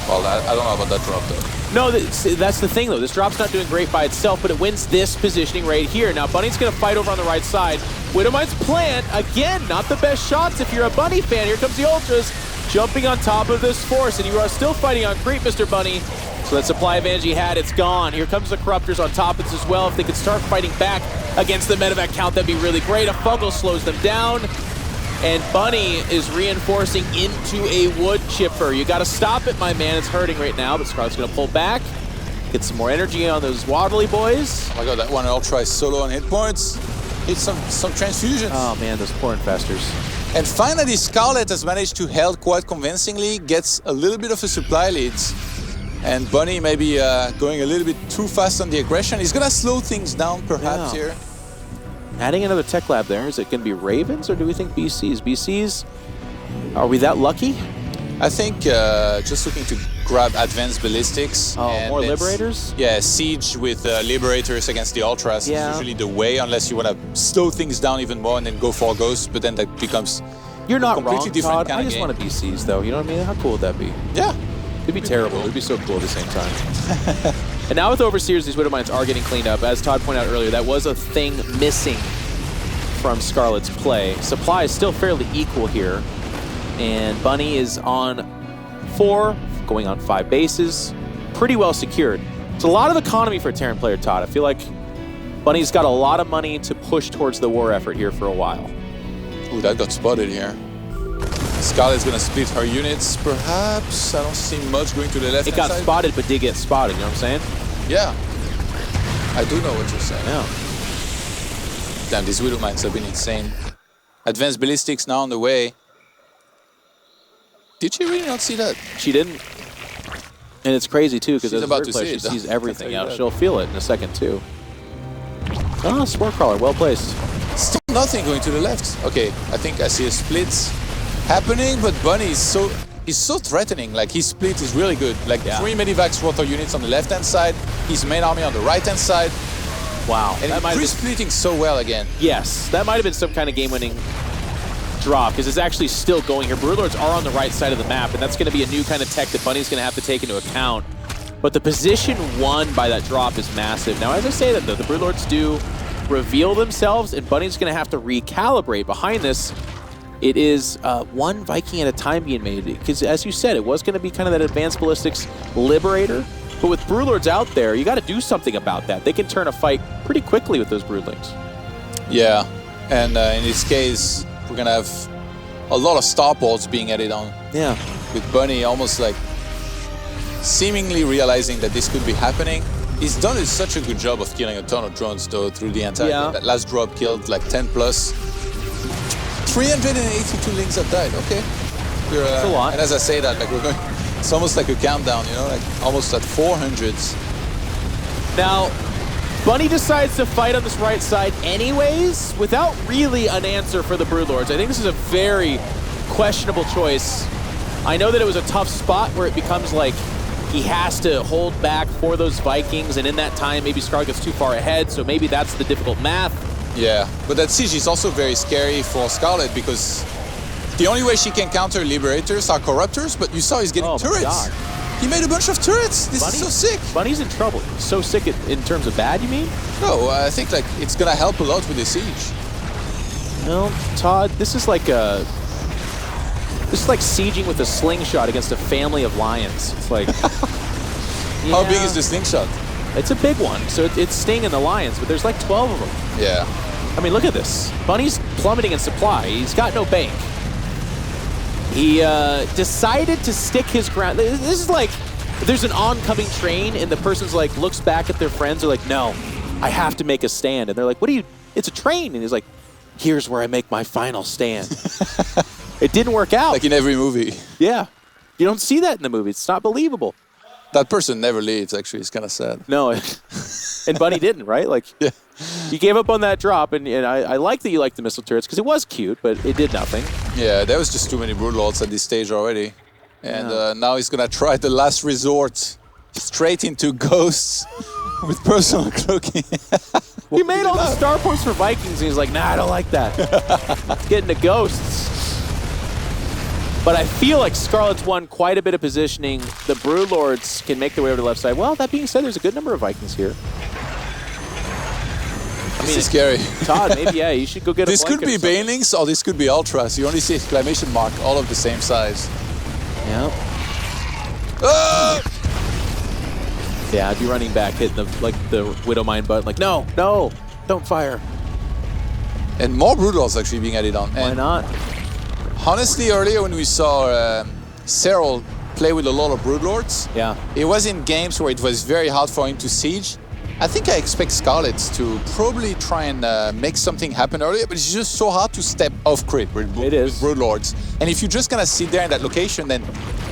well, I don't know about that drop, though. No, that's the thing, though. This drop's not doing great by itself, but it wins this positioning right here. Now, Bunny's going to fight over on the right side. Widowmine's plant, again, not the best shots if you're a Bunny fan. Here comes the Ultras, jumping on top of this force, and you are still fighting on creep, Mr. Bunny. So that supply advantage he had, it's gone. Here comes the Corruptors on top of this as well. If they could start fighting back against the medevac count, that'd be really great. A Fungal slows them down. And Bunny is reinforcing into a wood chipper. You gotta stop it, my man. It's hurting right now, but Scarlett's gonna pull back. Get some more energy on those Waddly boys. Oh my god, that one Ultra is solo on hit points. Hit some transfusions. Oh man, those poor Infestors. And finally, Scarlett has managed to hold quite convincingly, gets a little bit of a supply lead. And Bunny maybe going a little bit too fast on the aggression. He's gonna slow things down perhaps here. Adding another tech lab there. Is it going to be Ravens or do we think BCs? BCs, are we that lucky? I think just looking to grab advanced ballistics. Oh, and more Liberators? Yeah, siege with Liberators against the Ultras is usually the way, unless you want to slow things down even more and then go for Ghosts, but then that becomes You're not completely wrong, different Todd. kind I of just game. want to BCs though, you know what I mean? How cool would that be? Yeah. It'd be terrible. It'd be so cool at the same time. And now with Overseers, these Widow Mines are getting cleaned up. As Todd pointed out earlier, that was a thing missing from Scarlett's play. Supply is still fairly equal here. And Bunny is on 4, going on 5 bases. Pretty well secured. It's a lot of economy for a Terran player, Todd. I feel like Bunny's got a lot of money to push towards the war effort here for a while. Ooh, that got spotted here. Scarlett's gonna split her units, perhaps. I don't see much going to the left. It got spotted, but did get spotted, you know what I'm saying? Yeah. I do know what you're saying. Yeah. Damn, these Widow Mines have been insane. Advanced ballistics now on the way. Did she really not see that? She didn't. And it's crazy, too, because She's as a about third to player, see she it, sees though. everything. I'll tell you Yeah, that. she'll feel it in a second, too. Ah, Spore Crawler, well placed. Still nothing going to the left. Okay, I think I see a split happening, but Bunny is so threatening. Like, his split is really good. Like, 3 Medivacs rotor units on the left-hand side, his main army on the right-hand side. Wow. And That might have been, splitting so well again. yes, that might have been some kind of game-winning drop, because it's actually still going here. Broodlords are on the right side of the map, and that's going to be a new kind of tech that Bunny's going to have to take into account. But the position won by that drop is massive. Now, as I say that, though, the Broodlords do reveal themselves, and Bunny's going to have to recalibrate. Behind this, it is one Viking at a time being made. Because, as you said, it was going to be kind of that advanced ballistics liberator. But with Broodlords out there, you got to do something about that. They can turn a fight pretty quickly with those Broodlings. Yeah, and in this case, we're going to have a lot of starports being added on. Yeah. With Bunny almost like seemingly realizing that this could be happening. He's done such a good job of killing a ton of drones, though, through the entire game. That last drop killed like 10 plus. 382 Lings have died, okay. That's a lot. And as I say that, like, we're going, it's almost like a countdown, you know, like almost at 400s. Now, Bunny decides to fight on this right side anyways, without really an answer for the Broodlords. I think this is a very questionable choice. I know that it was a tough spot where it becomes like he has to hold back for those Vikings, and in that time, maybe Scarlett gets too far ahead, so maybe that's the difficult math. Yeah, but that siege is also very scary for Scarlett because the only way she can counter Liberators are Corruptors, but you saw he's getting turrets. God. He made a bunch of turrets. This is so sick. Bunny's in trouble. So sick in terms of bad, you mean? No, I think like it's gonna help a lot with the siege. No, Todd, this is like sieging with a slingshot against a family of lions. It's like How big is the slingshot? It's a big one, so it's stinging the lions, but there's like 12 of them. Yeah. I mean, look at this. Bunny's plummeting in supply. He's got no bank. He decided to stick his ground. This is like, there's an oncoming train, and the person's like, looks back at their friends, they're like, no, I have to make a stand. And they're like, what do you, it's a train. And he's like, here's where I make my final stand. It didn't work out. Like in every movie. Yeah. You don't see that in the movie. It's not believable. That person never leaves, actually. It's kind of sad. No. And Bunny didn't, right? Like, Yeah. you gave up on that drop, and I like that you liked the missile turrets, because it was cute, but it did nothing. Yeah, there was just too many Broodlords at this stage already. And now he's going to try the last resort. Straight into Ghosts with personal cloaking. He made all the star points for Vikings, and he's like, nah, I don't like that. Get into Ghosts. But I feel like Scarlett's won quite a bit of positioning. The Broodlords can make their way over to the left side. Well, that being said, there's a good number of Vikings here. This is scary. Todd, maybe, yeah, you should go get a This could be Banelings or this could be Ultras. You only see exclamation mark, all of the same size. Yeah. Ah! Yeah, I'd be running back, hitting the Widowmine button, like, no, no, don't fire. And more Broodlords actually being added on. Why And not? honestly, earlier when we saw Cyril play with a lot of Broodlords, Yeah. it was in games where it was very hard for him to siege. I think I expect Scarlett to probably try and make something happen earlier, but it's just so hard to step off crit with Broodlords. And if you're just gonna sit there in that location, then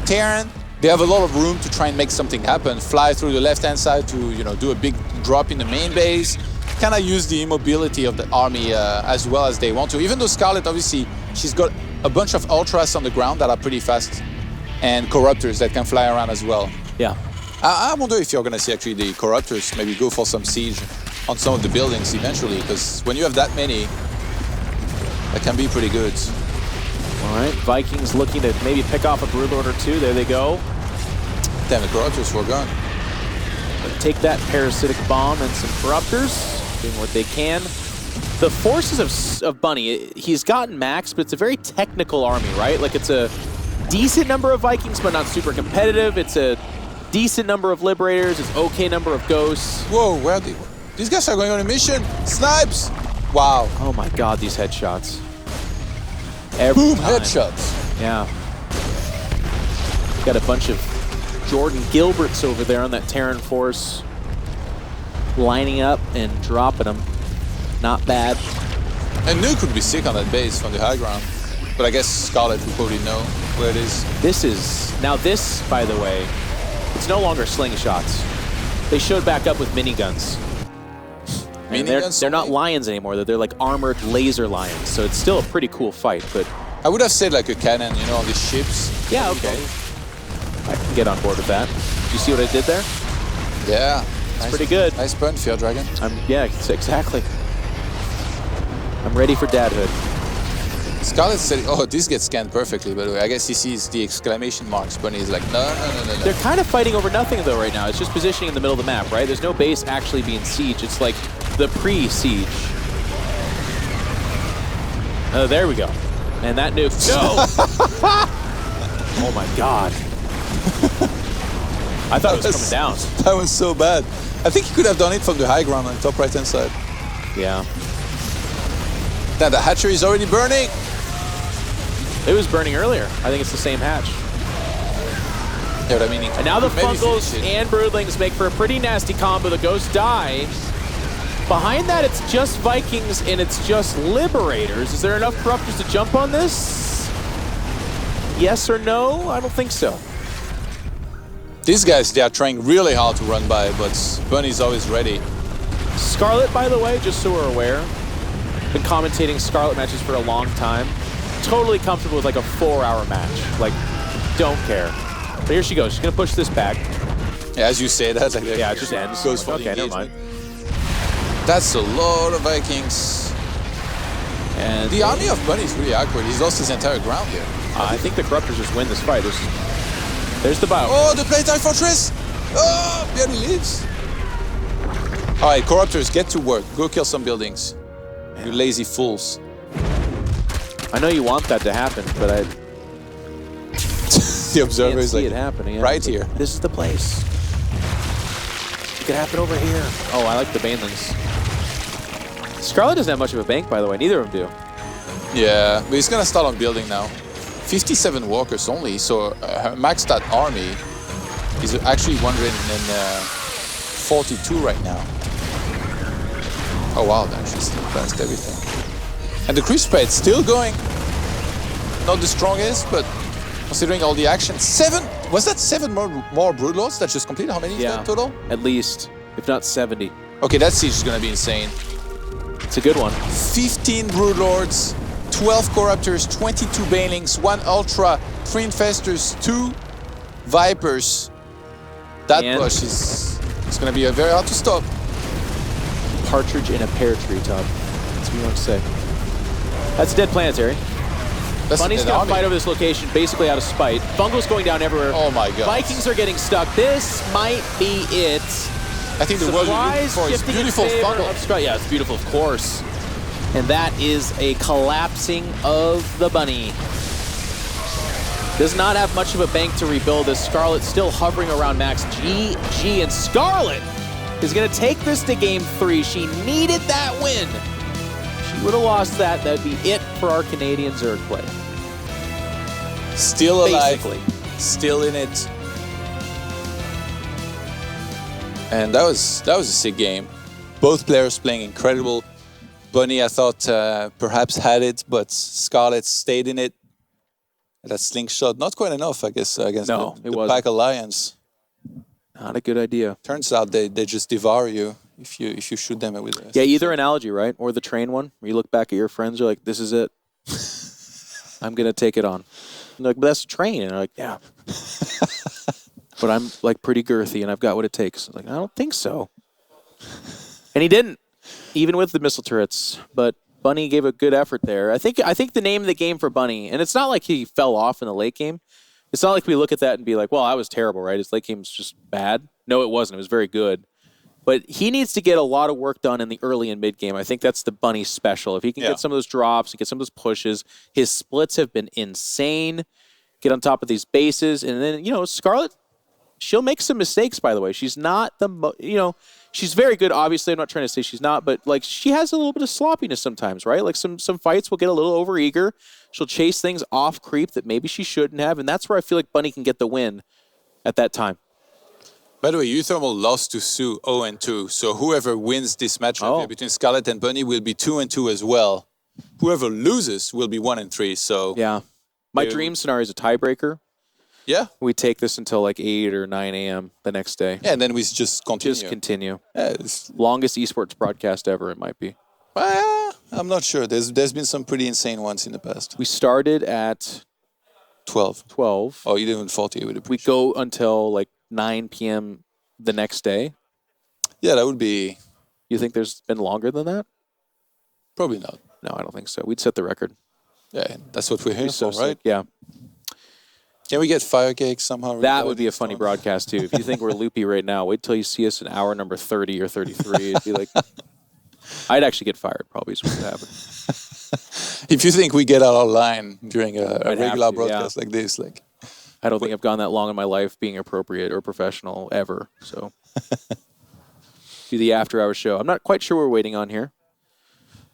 Terran, they have a lot of room to try and make something happen. Fly through the left-hand side to, you know, do a big drop in the main base. Kind of use the immobility of the army as well as they want to. Even though Scarlett, obviously, she's got a bunch of Ultras on the ground that are pretty fast, and Corruptors that can fly around as well. Yeah. I wonder if you're going to see actually the Corruptors maybe go for some siege on some of the buildings eventually, because when you have that many, that can be pretty good. All right, Vikings looking to maybe pick off a Broodlord or two. There they go. Damn, the Corruptors were gone. Take that parasitic bomb and some Corruptors, doing what they can. The forces of Bunny, he's gotten max, but it's a very technical army, right? Like, it's a decent number of Vikings, but not super competitive. It's a decent number of Liberators. It's okay number of Ghosts. Whoa, where are they? These guys are going on a mission. Snipes! Wow. Oh my God, these headshots. Boom, time. headshots. Yeah. Got a bunch of Jordan Gilberts over there on that Terran force, lining up and dropping them. Not bad. And Nuke could be sick on that base from the high ground. But I guess Scarlett will probably know where it is. Now this, by the way, it's no longer slingshots. They showed back up with miniguns. And they're not lions anymore. They're like armored laser lions. So it's still a pretty cool fight. But I would have said like a cannon, you know, on these ships. yeah, okay. I can get on board with that. You see what I did there? Yeah. It's pretty good. Nice burn, Fear Dragon. Yeah, exactly. I'm ready for dadhood. Scarlett said, oh, this gets scanned perfectly, by the way. I guess he sees the exclamation marks, but he's like, no. They're kind of fighting over nothing, though, right now. It's just positioning in the middle of the map, right? There's no base actually being sieged. It's like the pre-siege. Oh, there we go. And that nuke. No! Oh, my God. I thought it was coming down. That was so bad. I think he could have done it from the high ground on the top right-hand side. Yeah. Now the hatchery is already burning. It was burning earlier. I think it's the same hatch. Yeah, but I mean, and now the Funkles and Broodlings make for a pretty nasty combo. The Ghosts die. Behind that, it's just Vikings and it's just Liberators. Is there enough Corruptors to jump on this? Yes or no? I don't think so. These guys, they are trying really hard to run by, but Bunny's always ready. Scarlett, by the way, just so we're aware, been commentating Scarlett matches for a long time. Totally comfortable with like a 4-hour match. Like, don't care. But here she goes. She's gonna push this back. Yeah, as you say that, like, yeah, it just ends. Goes for okay, the never mind. That's a lot of Vikings. And The army of Bunny is really awkward. He's lost his entire ground here. I think the Corruptors just win this fight. There's the bio. Oh, the Playtime Fortress! Oh, barely lives. All right, Corruptors, get to work. Go kill some buildings. You lazy fools. I know you want that to happen, but I The observer can't is see like, it happening. Yeah. right here. This is the place. It could happen over here. Oh, I like the Banelings. Scarlett doesn't have much of a bank, by the way. Neither of them do. Yeah, but he's gonna start on building now. 57 walkers only, so her maxed out army is actually 142 right now. Oh wow, that actually still passed everything. And the creep spread still going. Not the strongest, but considering all the action. 7, was that 7 more Broodlords that just completed? How many is that total? At least, if not 70. Okay, that siege is gonna be insane. It's a good one. 15 Broodlords, 12 Corruptors, 22 Banelings, 1 Ultra, 3 Infestors, 2 Vipers. That push is going to be very hard to stop. Partridge in a pear tree, Todd. That's what you want to say. That's a dead planetary. Bunny's going to fight over this location basically out of spite. Fungal's going down everywhere. Oh my god. Vikings are getting stuck. This might be it. I think the world is looking for is beautiful Fungal. Yeah, it's beautiful, of course. And that is a collapsing of the Bunny. Does not have much of a bank to rebuild as Scarlett still hovering around max GG, and Scarlett is going to take this to game 3. She needed that win. She would have lost that. That'd be it for our Canadian Zerg play. Still alive. Basically. Still in it. And that was a sick game. Both players playing incredible. Bunny, I thought perhaps had it, but Scarlett stayed in it. That slingshot, not quite enough, I guess, against the Pack Alliance. Not a good idea. Turns out they just devour you if you shoot them with it. Yeah, either analogy, right? Or the train one, where you look back at your friends, you're like, this is it. I'm going to take it on. And like, but that's a train. And I'm like, yeah. But I'm like pretty girthy and I've got what it takes. I'm like, I don't think so. And he didn't, even with the missile turrets. But Bunny gave a good effort there. I think the name of the game for Bunny, and it's not like he fell off in the late game. It's not like we look at that and be like, well, that was terrible, right? His late game was just bad. No, it wasn't. It was very good. But he needs to get a lot of work done in the early and mid game. I think that's the Bunny special. If he can get some of those drops and get some of those pushes, his splits have been insane. Get on top of these bases. And then, Scarlett, she'll make some mistakes, by the way. She's not she's very good, obviously. I'm not trying to say she's not, but like she has a little bit of sloppiness sometimes, right? Like some fights will get a little overeager. She'll chase things off creep that maybe she shouldn't have, and that's where I feel like Bunny can get the win at that time. By the way, Uthermal lost to Sue 0-2, so whoever wins this matchup here between Scarlett and Bunny will be 2-2 as well. Whoever loses will be 1-3. So yeah, my dream scenario is a tiebreaker. Yeah. We take this until like 8 or 9 a.m. the next day. Yeah, and then we just continue. Yeah, longest esports broadcast ever, it might be. I'm not sure. There's been some pretty insane ones in the past. We started at 12. Oh, you didn't 40 with it. We go until like 9 p.m. the next day. Yeah, that would be... You think there's been longer than that? Probably not. No, I don't think so. We'd set the record. Yeah, that's what we're here for, right? Yeah. Can we get Firecake somehow? That would be a funny broadcast, too. If you think we're loopy right now, wait till you see us in hour number 30 or 33. It'd be like... I'd actually get fired, probably, is what would happen. If you think we get out of line during a regular broadcast like this, like... I don't think I've gone that long in my life being appropriate or professional ever, so... Do the after-hour show. I'm not quite sure what we're waiting on here.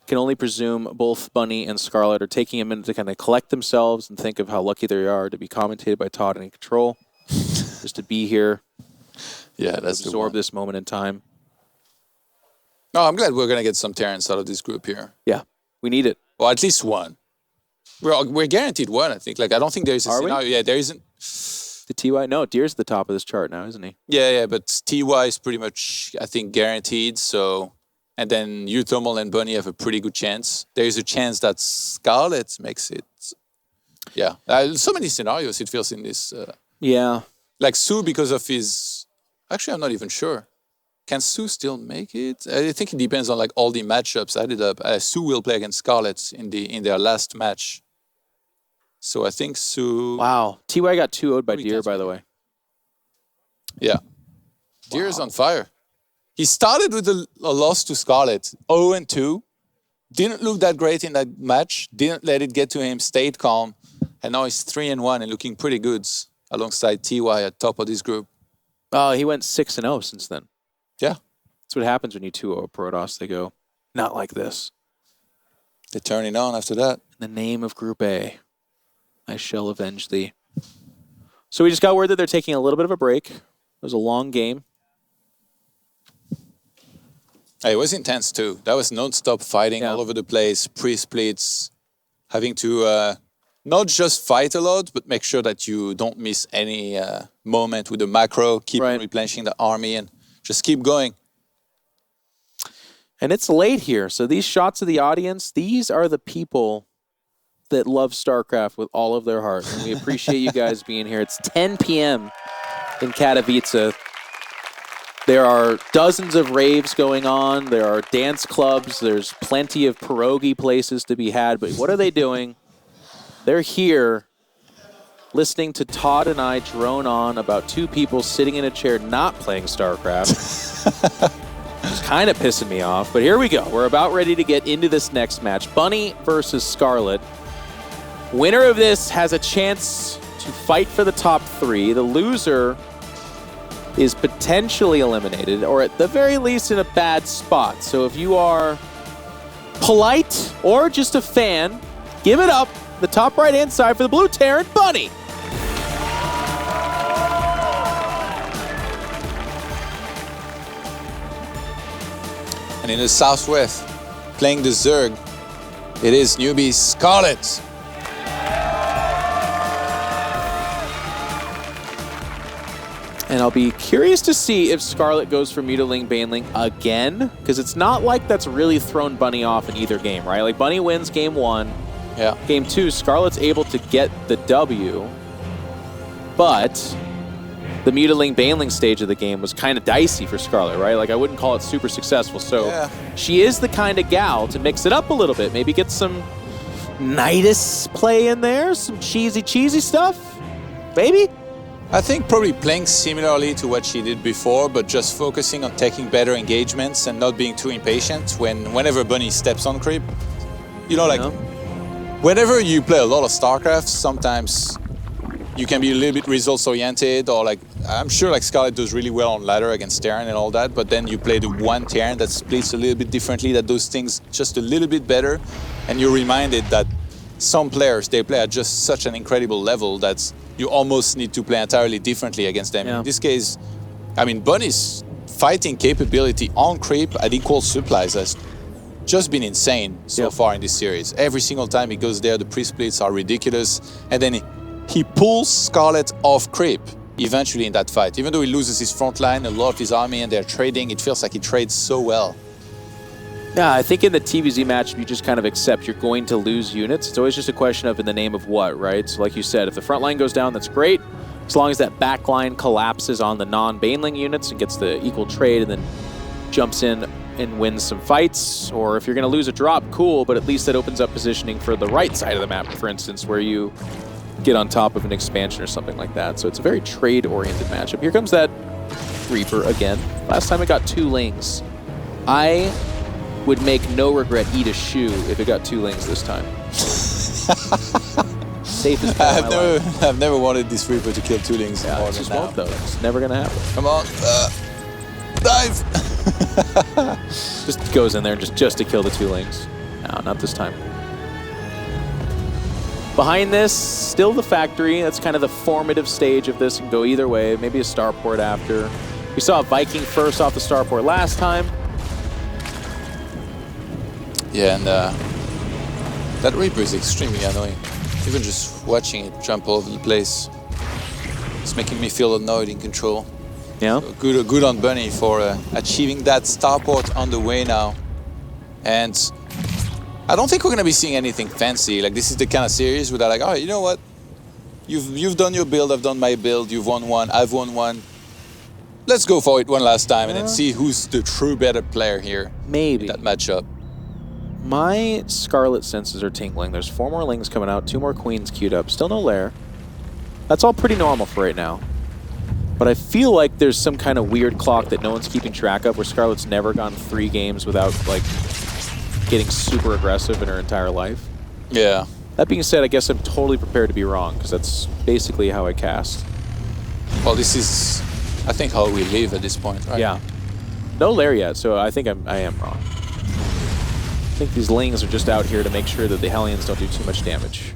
Can only presume both Bunny and Scarlett are taking a minute to kind of collect themselves and think of how lucky they are to be commentated by Todd and in control. Just to be here. Yeah, that's absorb this moment in time. No, I'm glad we're going to get some Terrans out of this group here. Yeah, we need it. Well, at least one. We're guaranteed one, I think. Like, I don't think there is a scenario. Yeah, there isn't. The TY? No, Deer's at the top of this chart now, isn't he? Yeah, but TY is pretty much, I think, guaranteed. So, and then Uthermal and Bunny have a pretty good chance. There is a chance that Scarlett makes it. Yeah, so many scenarios it feels in this. Yeah. Like Sue because of his... Actually, I'm not even sure. Can Sue still make it? I think it depends on like all the matchups added up. Sue will play against Scarlett in their last match. So I think Sue... Wow. TY got 2-0'd by Deer, by the way. Yeah. Deer is on fire. He started with a loss to Scarlett, 0-2. Didn't look that great in that match. Didn't let it get to him. Stayed calm. And now he's 3-1 and looking pretty good alongside TY at top of this group. Oh, he went 6-0 since then. Yeah. That's what happens when you 2-0 Protoss. They go, not like this. They turn it on after that. In the name of Group A, I shall avenge thee. So we just got word that they're taking a little bit of a break. It was a long game. It was intense too. That was non-stop fighting all over the place, pre-splits, having to not just fight a lot, but make sure that you don't miss any moment with the macro, keep replenishing the army, and just keep going. And it's late here, so these shots of the audience, these are the people that love StarCraft with all of their heart. And we appreciate you guys being here. It's 10 p.m. in Katowice. There are dozens of raves going on. There are dance clubs. There's plenty of pierogi places to be had. But what are they doing? They're here listening to Todd and I drone on about two people sitting in a chair not playing StarCraft. It's kind of pissing me off. But here we go. We're about ready to get into this next match. Bunny versus Scarlett. Winner of this has a chance to fight for the top 3. The loser is potentially eliminated, or at the very least in a bad spot. So if you are polite or just a fan, give it up. The top right-hand side for the blue Terran, Bunny. And in the southwest, playing the Zerg, it is newbie Scarlett. And I'll be curious to see if Scarlett goes for Mutiling Baneling again, because it's not like that's really thrown Bunny off in either game, right? Like, Bunny wins game 1. Yeah. Game 2, Scarlett's able to get the W, but the Mutiling Baneling stage of the game was kind of dicey for Scarlett, right? Like, I wouldn't call it super successful. So she is the kind of gal to mix it up a little bit. Maybe get some Nidus play in there, some cheesy stuff, maybe? I think probably playing similarly to what she did before, but just focusing on taking better engagements and not being too impatient whenever Bunny steps on creep. You know, like, whenever you play a lot of StarCraft, sometimes you can be a little bit results-oriented, or like, I'm sure like Scarlett does really well on ladder against Terran and all that, but then you play the one Terran that splits a little bit differently, that does things just a little bit better, and you're reminded that some players, they play at just such an incredible level that you almost need to play entirely differently against them. In this case, I mean, Bunny's fighting capability on creep at equal supplies has just been insane so far in this series. Every single time he goes there, the pre-splits are ridiculous, and then he pulls Scarlett off creep eventually in that fight. Even though he loses his front line, a lot of his army, and they're trading, it feels like he trades so well. Yeah, I think in the TVZ match, you just kind of accept you're going to lose units. It's always just a question of in the name of what, right? So like you said, if the front line goes down, that's great. As long as that back line collapses on the non-Baneling units and gets the equal trade and then jumps in and wins some fights. Or if you're going to lose a drop, cool, but at least that opens up positioning for the right side of the map, for instance, where you get on top of an expansion or something like that. So it's a very trade-oriented matchup. Here comes that Reaper again. Last time it got 2 lings. I would make no regret eat a shoe if it got 2 lings this time. Safest I've never wanted this Reaper to kill 2 lings. Yeah, it just won't though. It's never gonna happen. Come on, dive! Just goes in there just to kill the 2 lings. No, not this time. Behind this, still the factory. That's kind of the formative stage of this and go either way. Maybe a starport after. We saw a Viking first off the starport last time. Yeah, and that Reaper is extremely annoying. Even just watching it jump all over the place, it's making me feel annoyed in control. Yeah. So good on Bunny for achieving that starport on the way now. And I don't think we're gonna be seeing anything fancy. Like, this is the kind of series where they're like, oh, you know what? You've done your build, I've done my build. You've won one, I've won one. let's go for it one last time and then see who's the true better player here. Maybe. In that matchup. My Scarlett senses are tingling. There's 4 more Lings coming out, 2 more Queens queued up. Still no Lair. That's all pretty normal for right now. But I feel like there's some kind of weird clock that no one's keeping track of where Scarlett's never gone 3 games without, like, getting super aggressive in her entire life. Yeah. That being said, I guess I'm totally prepared to be wrong, because that's basically how I cast. Well, this is, I think, how we live at this point, right? Yeah. No Lair yet, so I think I am wrong. I think these Lings are just out here to make sure that the Hellions don't do too much damage.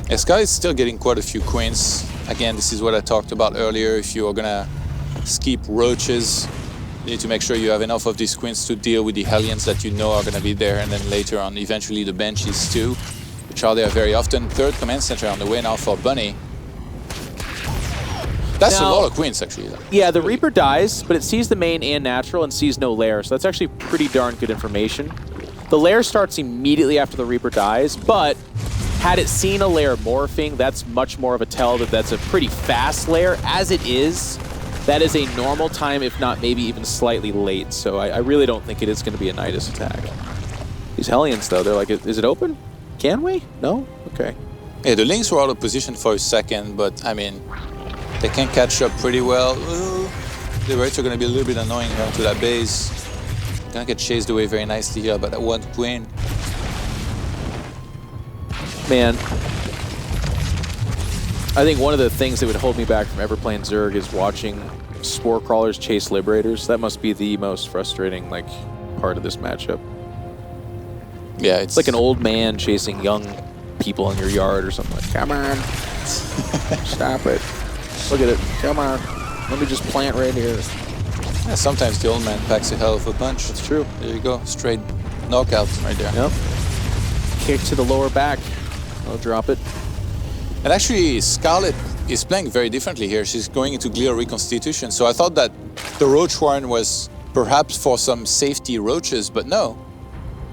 Yeah, Sky is still getting quite a few Queens. Again, this is what I talked about earlier. If you're gonna skip Roaches, you need to make sure you have enough of these Queens to deal with the Hellions that you know are gonna be there, and then later on, eventually the Banshees too, which are there very often. 3rd command center on the way now for Bunny. That's Now, a lot of Queens, actually. Yeah, the Reaper dies, but it sees the main and natural and sees no Lair, so that's actually pretty darn good information. The Lair starts immediately after the Reaper dies, but had it seen a Lair morphing, that's much more of a tell that that's a pretty fast Lair. As it is, that is a normal time, if not maybe even slightly late, so I really don't think it is going to be a Nidus attack. These Hellions, though, they're like, is it open? Can we? No? Okay. Yeah, the Lings were out of position for a second, but, I mean, they can catch up pretty well. Ooh, the Raids are going to be a little bit annoying around to that base. Gonna get chased away very nicely here by that 1 Queen. Man, I think one of the things that would hold me back from ever playing Zerg is watching Spore Crawlers chase Liberators. That must be the most frustrating, like, part of this matchup. Yeah, It's like an old man chasing young people in your yard or something like, come on, stop it. Look at it, come on. Let me just plant right here. Yeah, sometimes the old man packs a hell of a punch. That's true. There you go, straight knockout right there. Yep. Kick to the lower back. I'll drop it. And actually, Scarlett is playing very differently here. She's going into Glial Reconstitution, so I thought that the Roach Warren was perhaps for some safety Roaches, but no.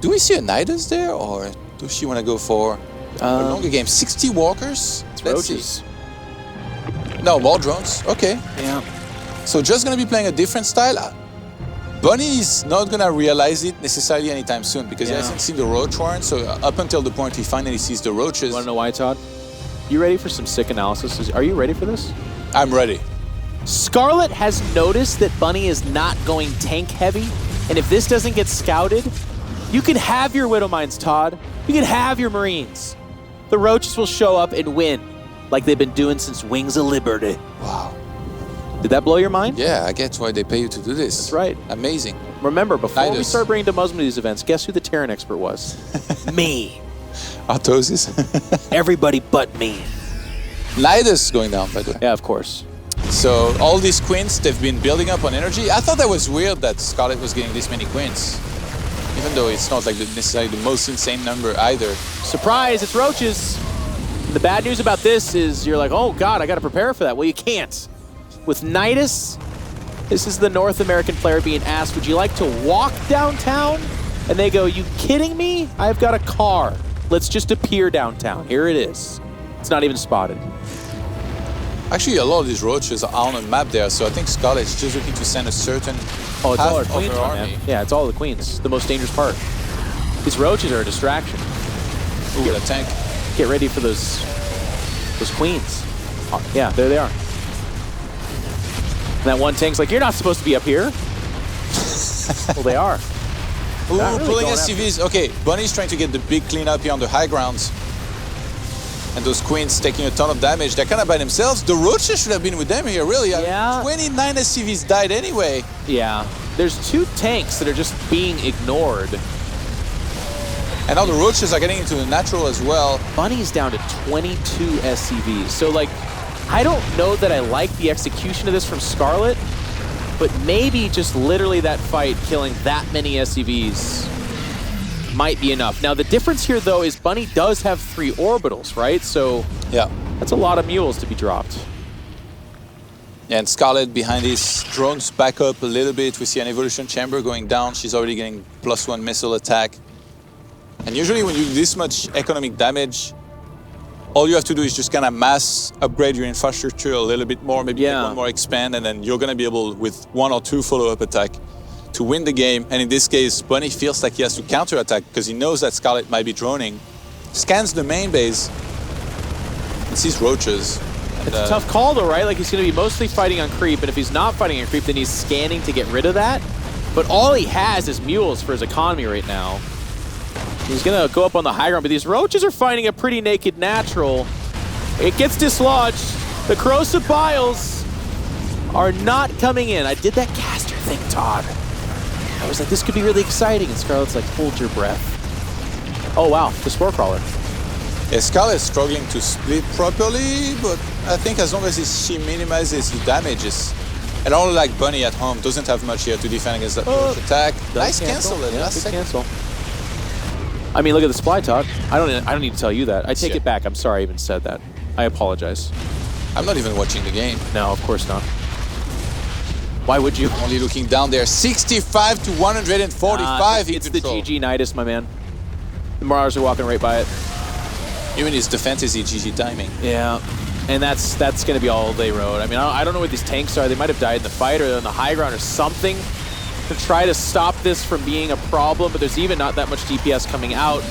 Do we see a Nidus there, or does she want to go for a longer game? 60 Walkers? It's Let's Roaches. see. No, more drones. Okay. Yeah. So just going to be playing a different style. Bunny is not going to realize it necessarily anytime soon because he hasn't seen the Roach Warren, so up until the point he finally sees the Roaches. You want to know why, Todd? You ready for some sick analysis? Are you ready for this? I'm ready. Scarlett has noticed that Bunny is not going tank heavy, and if this doesn't get scouted, you can have your Widowmines, Todd. You can have your Marines. The Roaches will show up and win, like they've been doing since Wings of Liberty. Wow. Did that blow your mind? Yeah, I get why they pay you to do this. That's right. Amazing. Remember, before we Nidus. start bringing Demuslim to these events, guess who the Terran expert was? Me. Artosis. Everybody but me. Nidus going down, by the way. Yeah, of course. So all these Queens, they've been building up on energy. I thought that was weird that Scarlett was getting this many Queens. Even though it's not like necessarily the most insane number either. Surprise, it's Roaches. The bad news about this is you're like, oh God, I gotta prepare for that. Well, you can't. With Nidus, this is the North American player being asked, would you like to walk downtown? And they go, you kidding me? I've got a car. Let's just appear downtown. Here it is. It's not even spotted. Actually, a lot of these Roaches are on a map there, so I think Scarlett's just looking to send a certain It's all our half queens, of her man. army. Yeah, it's all the queens. The most dangerous part. These Roaches are a distraction. Ooh, the tank. Get ready for those queens. Oh, yeah, there they are. And that one tank's like, you're not supposed to be up here. Well, they are. Ooh, Not really pulling going SCVs. Okay, Bunny's trying to get the big cleanup here on the high grounds. And those Queens taking a ton of damage. They're kind of by themselves. The Roaches should have been with them here, really. Yeah. 29 SCVs died anyway. Yeah. There's 2 tanks that are just being ignored. And now the Roaches are getting into the natural as well. Bunny's down to 22 SCVs. So, like, I don't know that I like the execution of this from Scarlett, but maybe just literally that fight killing that many SCVs might be enough. Now, the difference here, though, is Bunny does have 3 orbitals, right? So Yeah. that's a lot of mules to be dropped. And Scarlett behind these drones back up a little bit. We see an evolution chamber going down. She's already getting +1 missile attack. And usually when you do this much economic damage, all you have to do is just kind of mass upgrade your infrastructure a little bit more, maybe take one more expand, and then you're going to be able, with 1 or 2 follow-up attack, to win the game. And in this case, Bunny feels like he has to counter-attack because he knows that Scarlett might be droning. Scans the main base and sees roaches. And, it's a tough call though, right? Like he's going to be mostly fighting on creep, and if he's not fighting on creep, then he's scanning to get rid of that. But all he has is mules for his economy right now. He's going to go up on the high ground, but these roaches are finding a pretty naked natural. It gets dislodged. The corrosive biles are not coming in. I did that caster thing, Todd. I was like, this could be really exciting. And Scarlett's like, hold your breath. Oh, wow, the spore crawler. Yeah, Scarlett's struggling to split properly, but I think as long as she minimizes the damages, and all like Bunny at home doesn't have much here to defend against that roach attack. Nice cancel at last second. Cancel. I mean, look at the supply, Todd. I don't need to tell you that. I take it back. I'm sorry I even said that. I apologize. I'm not even watching the game. No, of course not. Why would you? Only looking down there. 65 to 145 It's the GG Nidus, my man. The Marauders are walking right by it. Even his defense is GG timing. Yeah, and that's going to be all they rode. I mean, I don't know what these tanks are. They might have died in the fight or on the high ground or something to try to stop this from being a problem, but there's even not that much DPS coming out.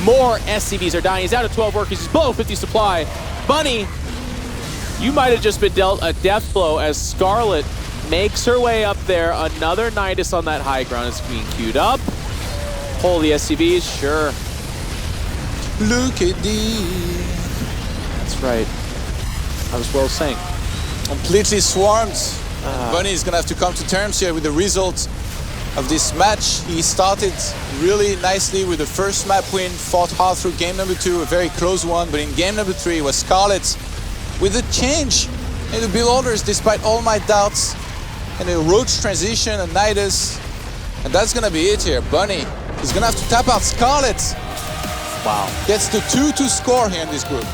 More SCVs are dying. He's out of 12 workers. He's below 50 supply. Bunny, you might have just been dealt a death blow as Scarlett makes her way up there. Another Nidus on that high ground is being queued up. Pull the SCVs, sure. Look at these. That's right. I was well saying. Completely swarmed. Bunny is going to have to come to terms here with the result of this match. He started really nicely with the first map win, fought hard through game number 2, a very close one, but in game number 3 it was Scarlett with a change in the build orders despite all my doubts, and a roach transition, a Nidus, and that's going to be it here. Bunny is going to have to tap out Scarlett. Wow. Gets the 2 to score here in this group.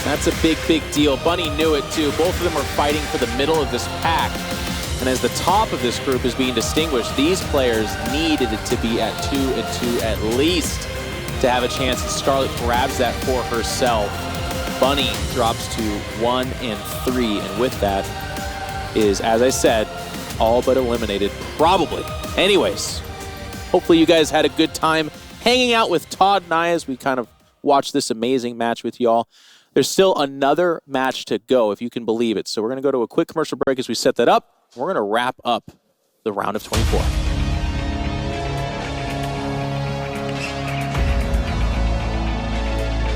That's a big, big deal. Bunny knew it too. Both of them are fighting for the middle of this pack. And as the top of this group is being distinguished, these players needed it to be at 2-2 at least to have a chance. And Scarlett grabs that for herself. Bunny drops to 1-3. And with that is, as I said, all but eliminated, probably. Anyways, hopefully you guys had a good time hanging out with Todd and I as we kind of watched this amazing match with y'all. There's still another match to go, if you can believe it. So we're going to go to a quick commercial break as we set that up. We're going to wrap up the round of 24.